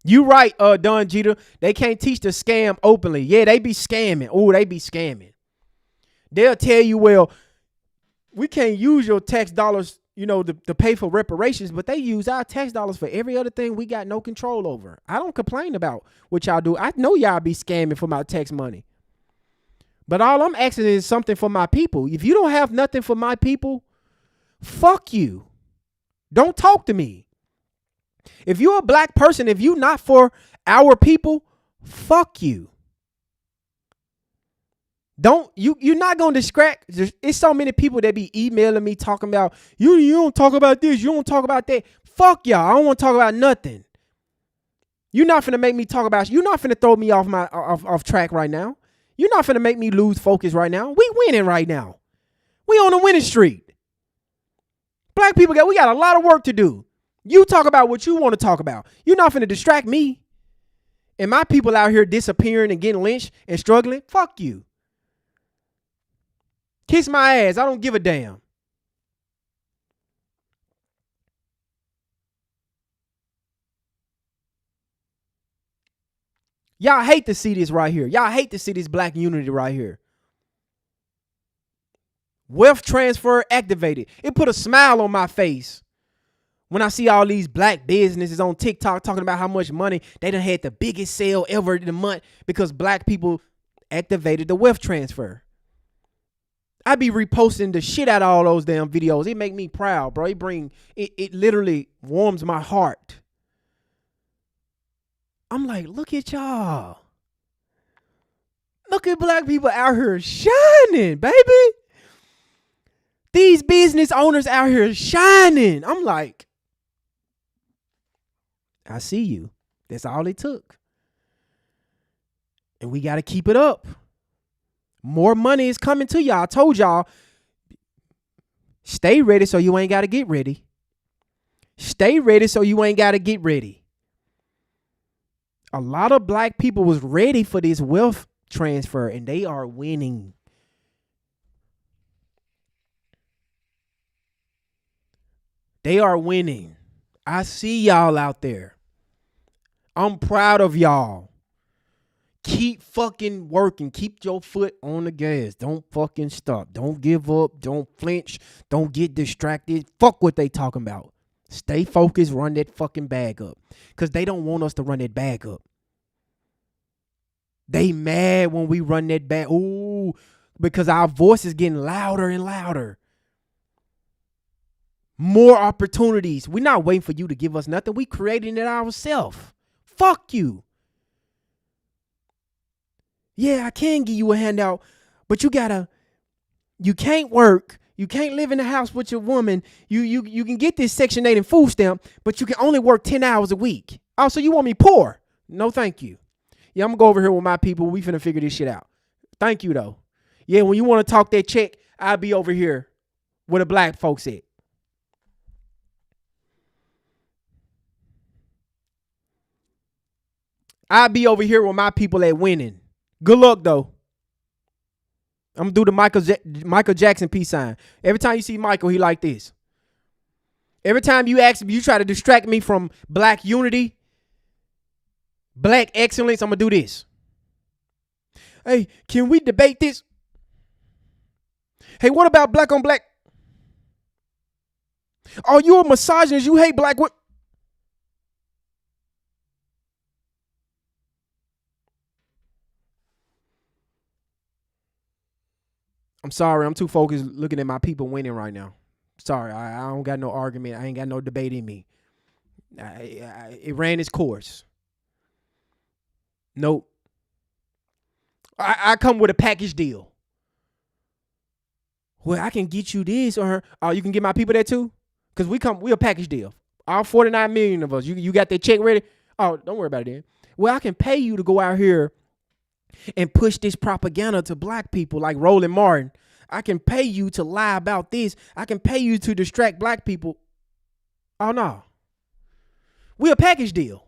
You right, Don Jeter. They can't teach the scam openly. Yeah, they be scamming. Oh, they be scamming. They'll tell you, well, we can't use your tax dollars, to pay for reparations, but they use our tax dollars for every other thing we got no control over. I don't complain about what y'all do. I know y'all be scamming for my tax money. But all I'm asking is something for my people. If you don't have nothing for my people, fuck you. Don't talk to me. If you're a black person, if you're not for our people, fuck you. You're not going to distract. It's so many people that be emailing me talking about, you don't talk about this, you don't talk about that. Fuck y'all. I don't want to talk about nothing. You're not finna make me talk about, you're not finna throw me off track right now. You're not finna make me lose focus right now. We winning right now. We on a winning streak. Black people we got a lot of work to do. You talk about what you want to talk about. You're not finna distract me. And my people out here disappearing and getting lynched and struggling. Fuck you. Kiss my ass. I don't give a damn. Y'all hate to see this right here. Y'all hate to see this black unity right here. Wealth transfer activated. It put a smile on my face when I see all these black businesses on TikTok talking about how much money they done had the biggest sale ever in the month because black people activated the wealth transfer. I be reposting the shit out of all those damn videos. It make me proud, bro. It literally warms my heart. I'm like, look at y'all. Look at black people out here shining, baby. These business owners out here shining. I'm like, I see you. That's all it took. And we got to keep it up. More money is coming to y'all. I told y'all, stay ready so you ain't got to get ready. Stay ready so you ain't got to get ready. A lot of black people was ready for this wealth transfer, and they are winning. They are winning. I see y'all out there. I'm proud of y'all. Keep fucking working. Keep your foot on the gas. Don't fucking stop. Don't give up. Don't flinch. Don't get distracted. Fuck what they talking about. Stay focused. Run that fucking bag up. Because they don't want us to run that bag up. They mad when we run that bag. Ooh, because our voice is getting louder and louder. More opportunities. We're not waiting for you to give us nothing. We creating it ourselves. Fuck you. Yeah, I can give you a handout, but you can't work. You can't live in the house with your woman. You can get this Section 8 and food stamp, but you can only work 10 hours a week. Oh, so you want me poor? No, thank you. Yeah, I'm going to go over here with my people. We finna figure this shit out. Thank you, though. Yeah, when you want to talk that check, I'll be over here where the black folks at. I'll be over here with my people at winning. Good luck, though. I'm going to do the Michael Jackson peace sign. Every time you see Michael, he like this. Every time you try to distract me from black unity, black excellence, I'm going to do this. Hey, can we debate this? Hey, what about black on black? Oh, you a misogynist. You hate black women. I'm sorry. I'm too focused looking at my people winning right now. Sorry. I don't got no argument. I ain't got no debate in me. It ran its course. Nope. I come with a package deal. Well, I can get you this or you can get my people that too? Because we a package deal. All 49 million of us. You got that check ready? Oh, don't worry about it then. Well, I can pay you to go out here and push this propaganda to black people like Roland Martin. I can pay you to lie about this. I can pay you to distract black people. Oh, no. We a package deal.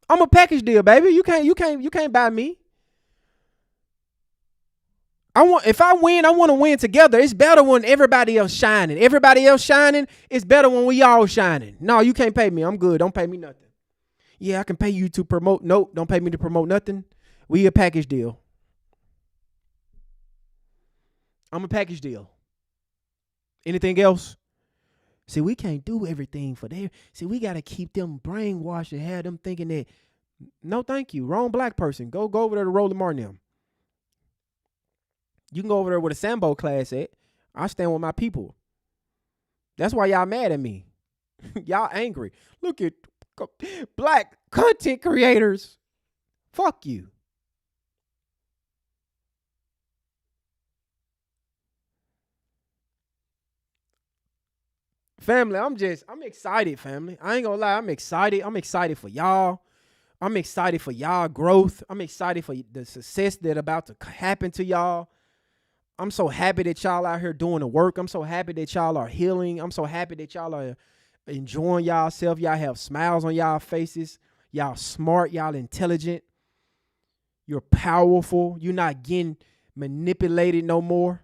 I'm a package deal, baby. You can't buy me. If I win, I want to win together. It's better when everybody else shining. Everybody else shining, it's better when we all shining. No, you can't pay me. I'm good. Don't pay me nothing. Yeah, I can pay you to promote. Nope, don't pay me to promote nothing. We a package deal. I'm a package deal. Anything else? See, we can't do everything for them. See, we got to keep them brainwashed and have them thinking that, no, thank you. Wrong black person. Go over there to Roland Martin them. You can go over there with a Sambo class at. I stand with my people. That's why y'all mad at me. Y'all angry. Look at black content creators. Fuck you. Family, I'm excited, family. I ain't gonna lie, I'm excited. I'm excited for y'all. I'm excited for y'all growth. I'm excited for the success that about to happen to y'all. I'm so happy that y'all out here doing the work. I'm so happy that y'all are healing. I'm so happy that y'all are enjoying y'allself. Y'all have smiles on y'all faces. Y'all smart. Y'all intelligent. You're powerful. You're not getting manipulated no more.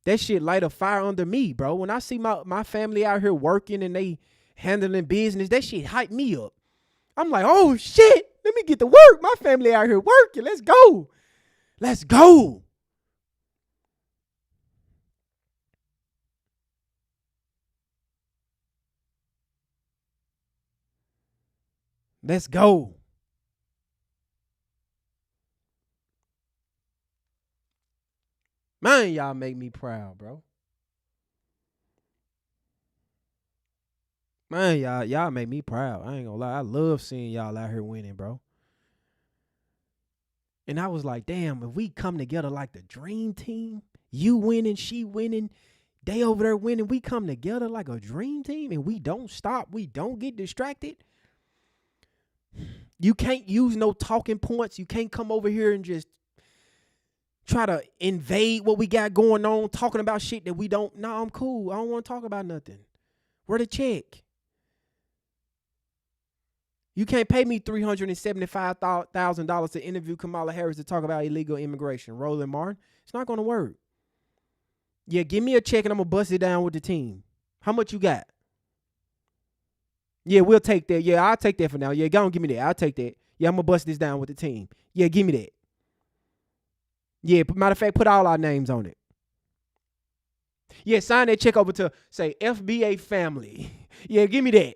That shit light a fire under me, bro. When I see my family out here working and they handling business, that shit hype me up. I'm like, oh, shit. Let me get to work. My family out here working. Let's go. Let's go. Let's go. Man, y'all make me proud, bro. Man, y'all make me proud. I ain't gonna lie. I love seeing y'all out here winning, bro. And I was like, damn, if we come together like the dream team, you winning, she winning, they over there winning, we come together like a dream team and we don't stop, we don't get distracted. You can't use no talking points. You can't come over here and just try to invade what we got going on, talking about shit that we don't. No, I'm cool. I don't want to talk about nothing. Where the check? You can't pay me $375,000 to interview Kamala Harris to talk about illegal immigration. Roland Martin. It's not going to work. Yeah, give me a check and I'm going to bust it down with the team. How much you got? Yeah, we'll take that. Yeah, I'll take that for now. Yeah, go on, give me that. I'll take that. Yeah, I'm going to bust this down with the team. Yeah, give me that. Yeah, matter of fact, put all our names on it. Yeah, sign that check over to, say, FBA family. Yeah, give me that.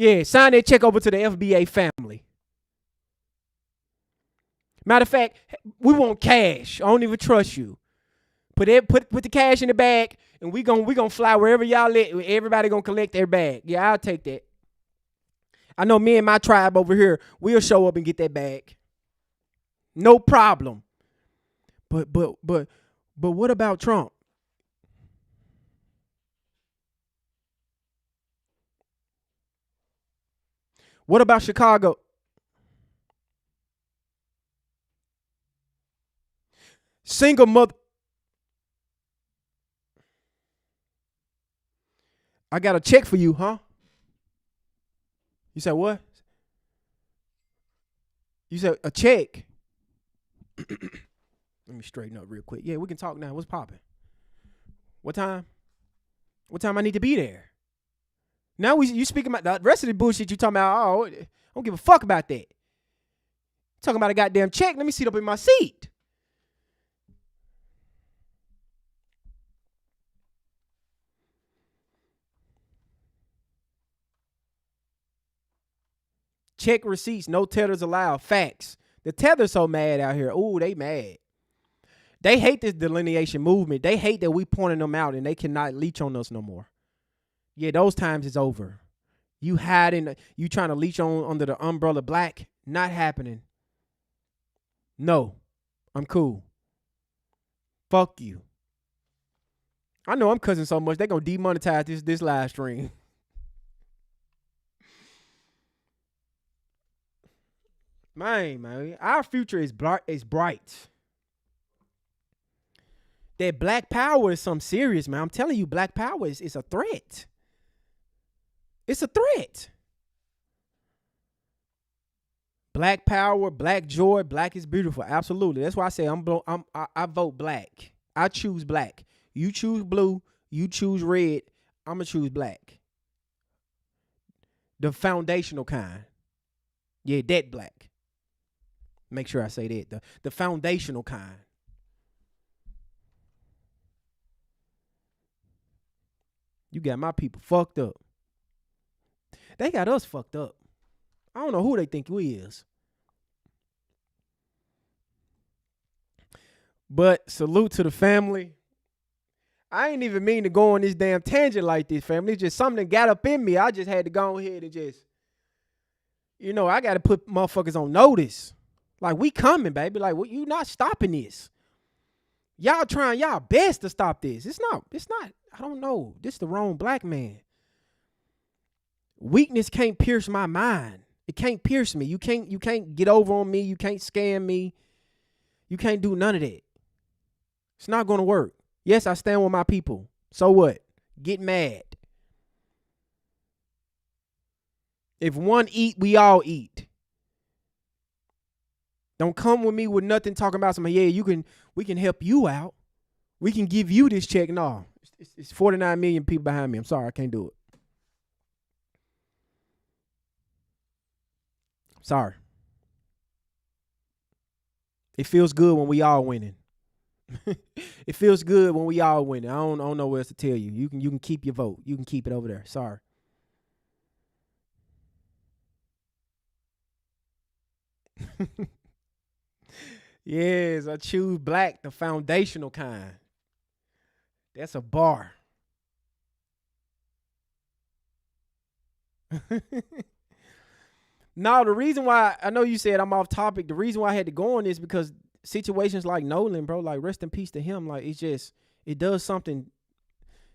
Yeah, sign that check over to the FBA family. Matter of fact, we want cash. I don't even trust you. Put the cash in the bag, and we gonna fly wherever y'all let. Everybody gonna collect their bag. Yeah, I'll take that. I know me and my tribe over here, we'll show up and get that bag. No problem. But what about Trump? What about Chicago? Single mother. I got a check for you, huh? You said what? You said a check. Let me straighten up real quick. Yeah, we can talk now. What's popping? What time? What time I need to be there? Now you speaking about the rest of the bullshit you talking about. Oh, I don't give a fuck about that. Talking about a goddamn check. Let me sit up in my seat. Check receipts, no tethers allowed. Facts. The tether's so mad out here. Ooh, they mad. They hate this delineation movement. They hate that we pointing them out and they cannot leech on us no more. Yeah, those times is over. You hiding, you trying to leech on under the umbrella black, not happening. No, I'm cool. Fuck you. I know I'm cussing so much, they gonna demonetize this live stream. Man, our future is bright. That black power is something serious, man. I'm telling you, black power is a threat. It's a threat. Black power, black joy, black is beautiful. Absolutely. That's why I say I vote black. I choose black. You choose blue. You choose red. I'm gonna choose black. The foundational kind. Yeah, that black. Make sure I say that. The foundational kind. You got my people fucked up. They got us fucked up. I don't know who they think we is. But salute to the family. I ain't even mean to go on this damn tangent like this, family. It's just something that got up in me. I just had to go ahead and just, I got to put motherfuckers on notice. Like, we coming, baby. Like, you not stopping this. Y'all trying y'all best to stop this. It's not, I don't know. This the wrong black man. Weakness can't pierce my mind. It can't pierce me. You can't get over on me. You can't scam me. You can't do none of that. It's not going to work. Yes, I stand with my people. So what? Get mad. If one eat, we all eat. Don't come with me with nothing talking about something. Yeah, we can help you out. We can give you this check. No, it's 49 million people behind me. I'm sorry, I can't do it. Sorry. It feels good when we all winning. It feels good when we all winning. I don't know what else to tell you. You can keep your vote. You can keep it over there. Sorry. Yes, I choose black, the foundational kind. That's a bar. No, the reason why, I know you said I'm off topic. The reason why I had to go on this because situations like Nolan, bro, like rest in peace to him. Like it does something.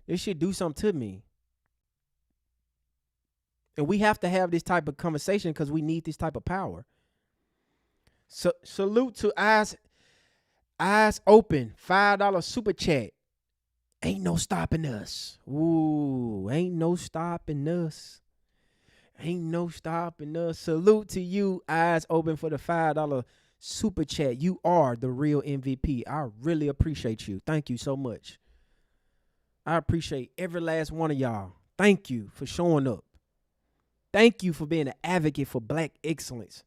It should do something to me. And we have to have this type of conversation because we need this type of power. So salute to Eyes Open, $5 super chat. Ain't no stopping us. Ooh, ain't no stopping us. Ain't no stopping us. Salute to you, Eyes Open, for the $5 super chat. You are the real MVP. I really appreciate you. Thank you so much. I appreciate every last one of y'all. Thank you for showing up. Thank you for being an advocate for black excellence.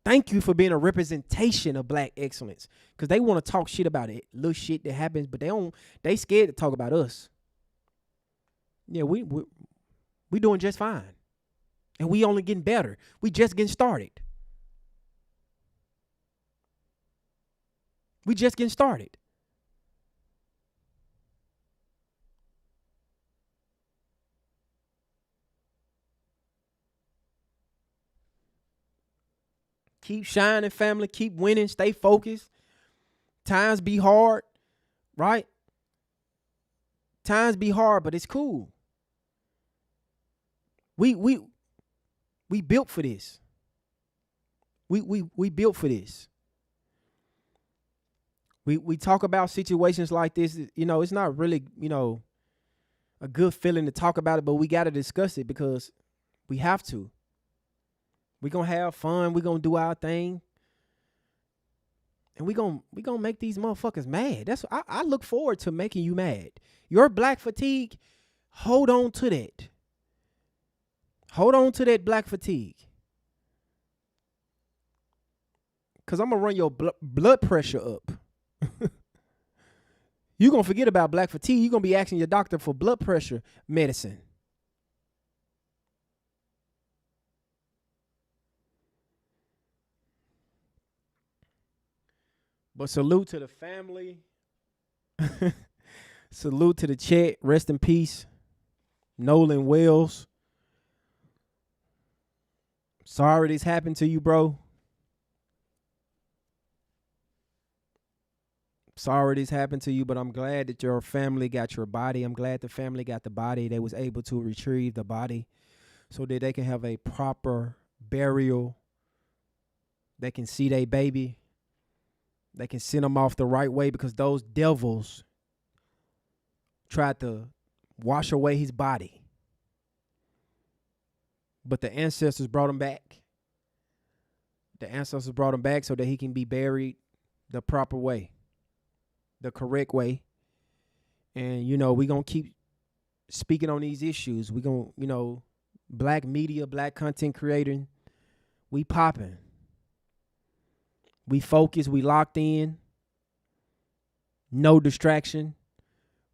Thank you for being a representation of black excellence. Because they want to talk shit about it. Little shit that happens, but they scared to talk about us. Yeah, we doing just fine. And we only getting better. We just getting started. We just getting started. Keep shining, family. Keep winning. Stay focused. Times be hard, right? Times be hard, but it's cool. We built for this. We built for this. We talk about situations like this. You know, it's not really, you know, a good feeling to talk about it, but we got to discuss it because we have to. We're going to have fun. We're going to do our thing. And we gonna make these motherfuckers mad. That's I look forward to making you mad. Your black fatigue, hold on to that. Hold on to that black fatigue. Because I'm going to run your blood pressure up. You're going to forget about black fatigue. You're going to be asking your doctor for blood pressure medicine. But salute to the family. Salute to the chat. Rest in peace, Nolan Wells. Sorry this happened to you, bro. Sorry this happened to you, but I'm glad that your family got your body. I'm glad the family got the body. They was able to retrieve the body so that they can have a proper burial. They can see their baby. They can send them off the right way because those devils tried to wash away his body. But the ancestors brought him back. The ancestors brought him back so that he can be buried the proper way, the correct way. And, you know, we're going to keep speaking on these issues. We're going to, you know, black media, black content creating, we popping. We focused, we locked in. No distraction.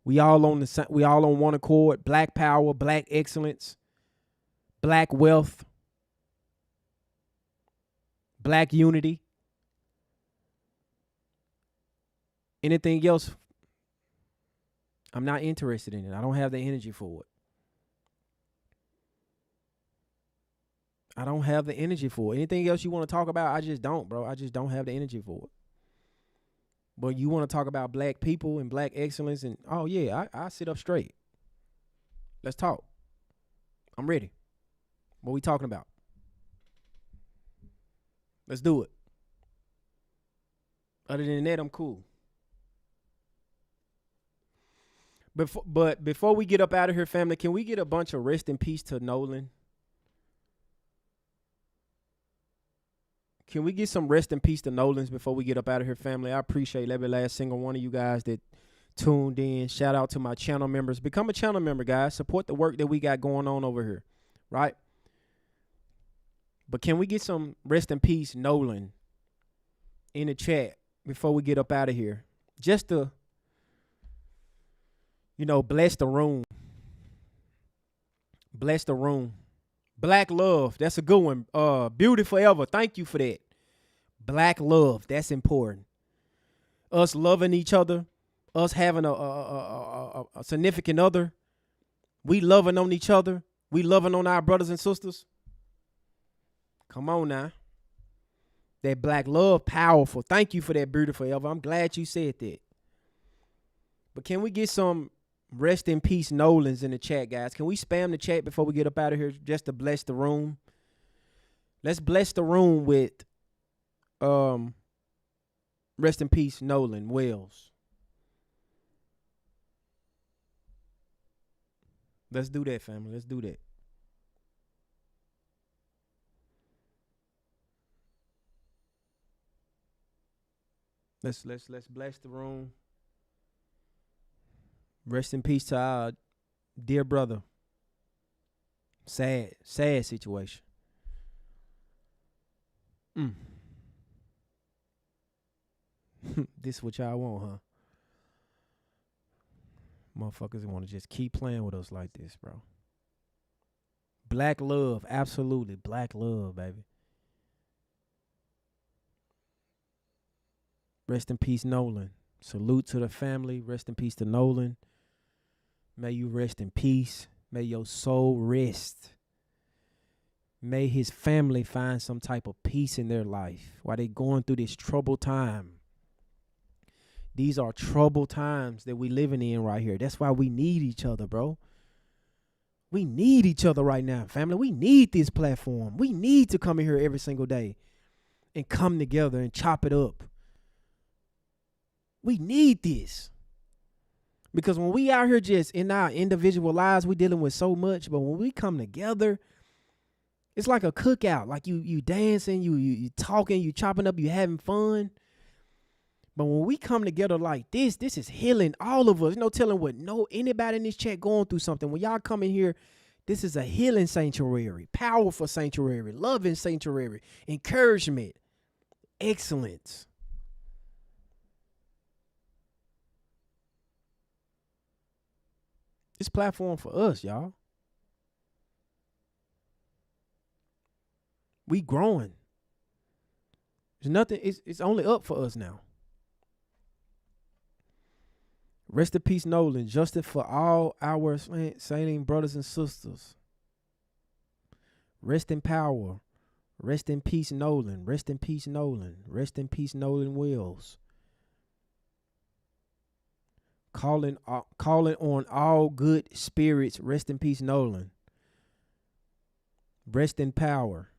We all on one accord. Black power, black excellence, black wealth, black unity. Anything else, I'm not interested in it. I don't have the energy for it. I don't have the energy for it. Anything else you want to talk about, I just don't, bro. I just don't have the energy for it. But you want to talk about black people and black excellence and, oh, yeah, I sit up straight. Let's talk. I'm ready. What we talking about? Let's do it. Other than that, I'm cool. But before we get up out of here, family, can we get a bunch of rest in peace to Nolan? Can we get some rest in peace to Nolans before we get up out of here, family? I appreciate every last single one of you guys that tuned in. Shout out to my channel members. Become a channel member, guys. Support the work that we got going on over here, right? But can we get some rest in peace, Nolan, in the chat before we get up out of here? Just to, you know, bless the room. Bless the room. Black love, that's a good one. Beauty forever, thank you for that. Black love, that's important. Us loving each other, us having a significant other, we loving on each other, we loving on our brothers and sisters. Come on now. That black love, powerful. Thank you for that, beauty forever. I'm glad you said that. But can we get some rest in peace Nolans in the chat, guys? Can we spam the chat before we get up out of here just to bless the room? Let's bless the room with rest in peace Nolan Wells. Let's do that, family. Let's do that. Let's bless the room. Rest in peace to our dear brother. Sad situation. This what y'all want, huh? Motherfuckers want to just keep playing with us like this, bro. Black love. Absolutely. Black love, baby. Rest in peace, Nolan. Salute to the family. Rest in peace to Nolan. May you rest in peace. May your soul rest. May his family find some type of peace in their life while they going through this troubled time. These are troubled times that we living in right here. That's why we need each other, bro. We need each other right now, family. We need this platform. We need to come in here every single day and come together and chop it up. We need this. Because when we out here just in our individual lives, we dealing with so much. But when we come together, it's like a cookout. Like you dancing, you talking, you chopping up, you having fun. But when we come together like this is healing all of us. No telling what anybody in this chat going through something. When y'all come in here, this is a healing sanctuary, powerful sanctuary, loving sanctuary, encouragement, excellence. This platform for us, y'all. We growing. There's nothing, it's only up for us now. Rest in peace, Nolan. Justice for all our sainting brothers and sisters. Rest in power. Rest in peace, Nolan. Rest in peace, Nolan. Rest in peace, Nolan Wills. Calling on all good spirits. Rest in peace, Nolan. Rest in power.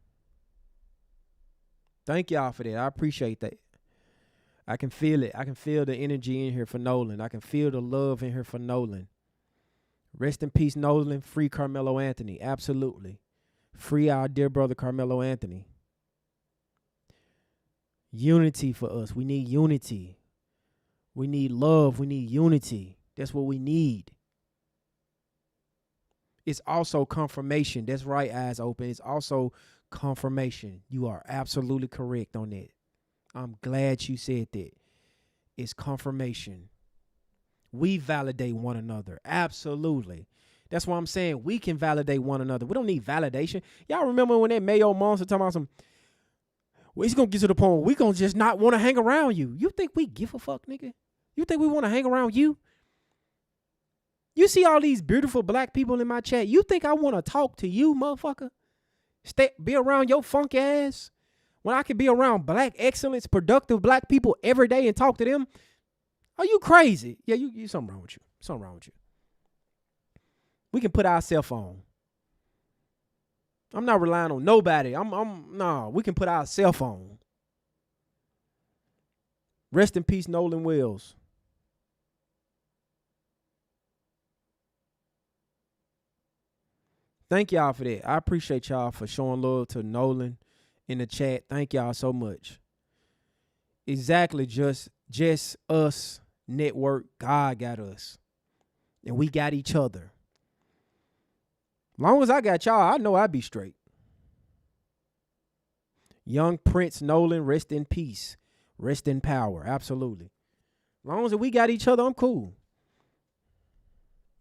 Thank y'all for that. I appreciate that. I can feel it. I can feel the energy in here for Nolan. I can feel the love in here for Nolan. Rest in peace, Nolan. Free Carmelo Anthony. Absolutely. Free our dear brother Carmelo Anthony. Unity for us. We need unity. We need love. We need unity. That's what we need. It's also confirmation. That's right, eyes open. It's also confirmation. You are absolutely correct on that. I'm glad you said that. It's confirmation. We validate one another. Absolutely. That's why I'm saying we can validate one another. We don't need validation. Y'all remember when that Mayo monster talking about some, well, it's going to get to the point where we going to just not want to hang around you. You think we give a fuck, nigga? You think we want to hang around you? You see all these beautiful black people in my chat. You think I want to talk to you, motherfucker? Be around your funk ass? When I can be around black excellence, productive black people every day and talk to them? Are you crazy? Yeah, you something wrong with you. Something wrong with you. We can put our cell phone. I'm not relying on nobody. No, we can put our cell phone. Rest in peace, Nolan Wills. Thank y'all for that. I appreciate y'all for showing love to Nolan in the chat. Thank y'all so much. Exactly, just us network. God got us. And we got each other. Long as I got y'all, I know I'd be straight. Young Prince Nolan, rest in peace. Rest in power. Absolutely. Long as we got each other, I'm cool.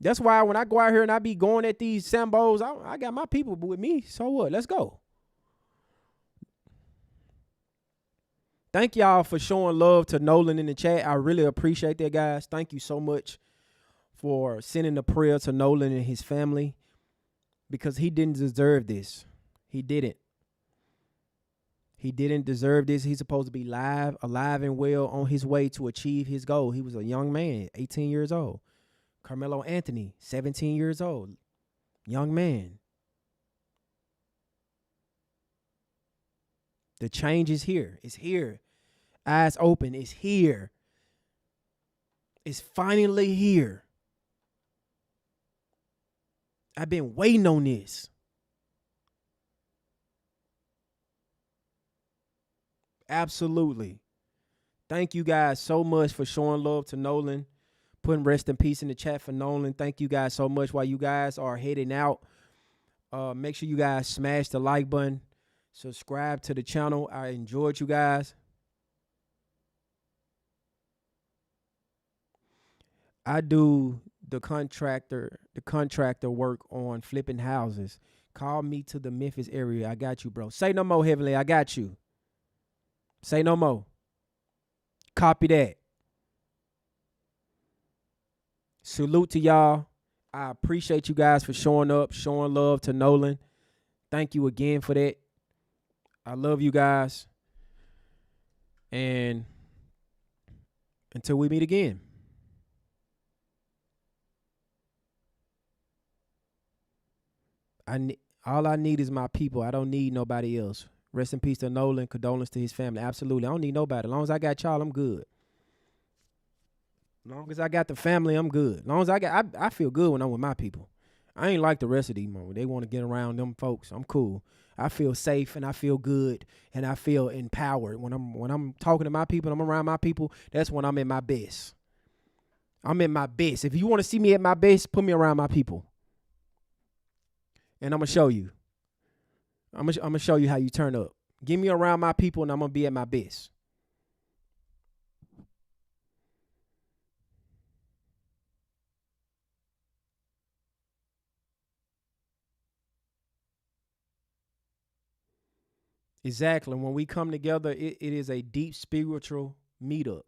That's why when I go out here and I be going at these Sambos, I got my people with me. So what? Let's go. Thank y'all for showing love to Nolan in the chat. I really appreciate that, guys. Thank you so much for sending a prayer to Nolan and his family because he didn't deserve this. He didn't. He didn't deserve this. He's supposed to be alive and well on his way to achieve his goal. He was a young man, 18 years old. Carmelo Anthony, 17 years old. Young man. The change is here. It's here. Eyes open. It's here. It's finally here. I've been waiting on this. Absolutely. Thank you guys so much for showing love to Nolan. Putting rest in peace in the chat for Nolan. Thank you guys so much. While you guys are heading out, make sure you guys smash the like button. Subscribe to the channel. I enjoyed you guys. I do the contractor work on flipping houses. Call me to the Memphis area. I got you, bro. Say no more, Heavenly. I got you. Say no more. Copy that. Salute to y'all. I appreciate you guys for showing up, showing love to Nolan. Thank you again for that. I love you guys. And until we meet again. All I need is my people. I don't need nobody else. Rest in peace to Nolan. Condolence to his family. Absolutely. I don't need nobody. As long as I got y'all, I'm good. As long as I got the family, I'm good. As long as I feel good when I'm with my people. I ain't like the rest of these moments. They want to get around them folks. I'm cool. I feel safe and I feel good and I feel empowered. When I'm talking to my people and I'm around my people, that's when I'm at my best. I'm at my best. If you want to see me at my best, put me around my people. And I'm going to show you. I'm gonna show you how you turn up. Get me around my people and I'm going to be at my best. Exactly. When we come together, it is a deep spiritual meetup.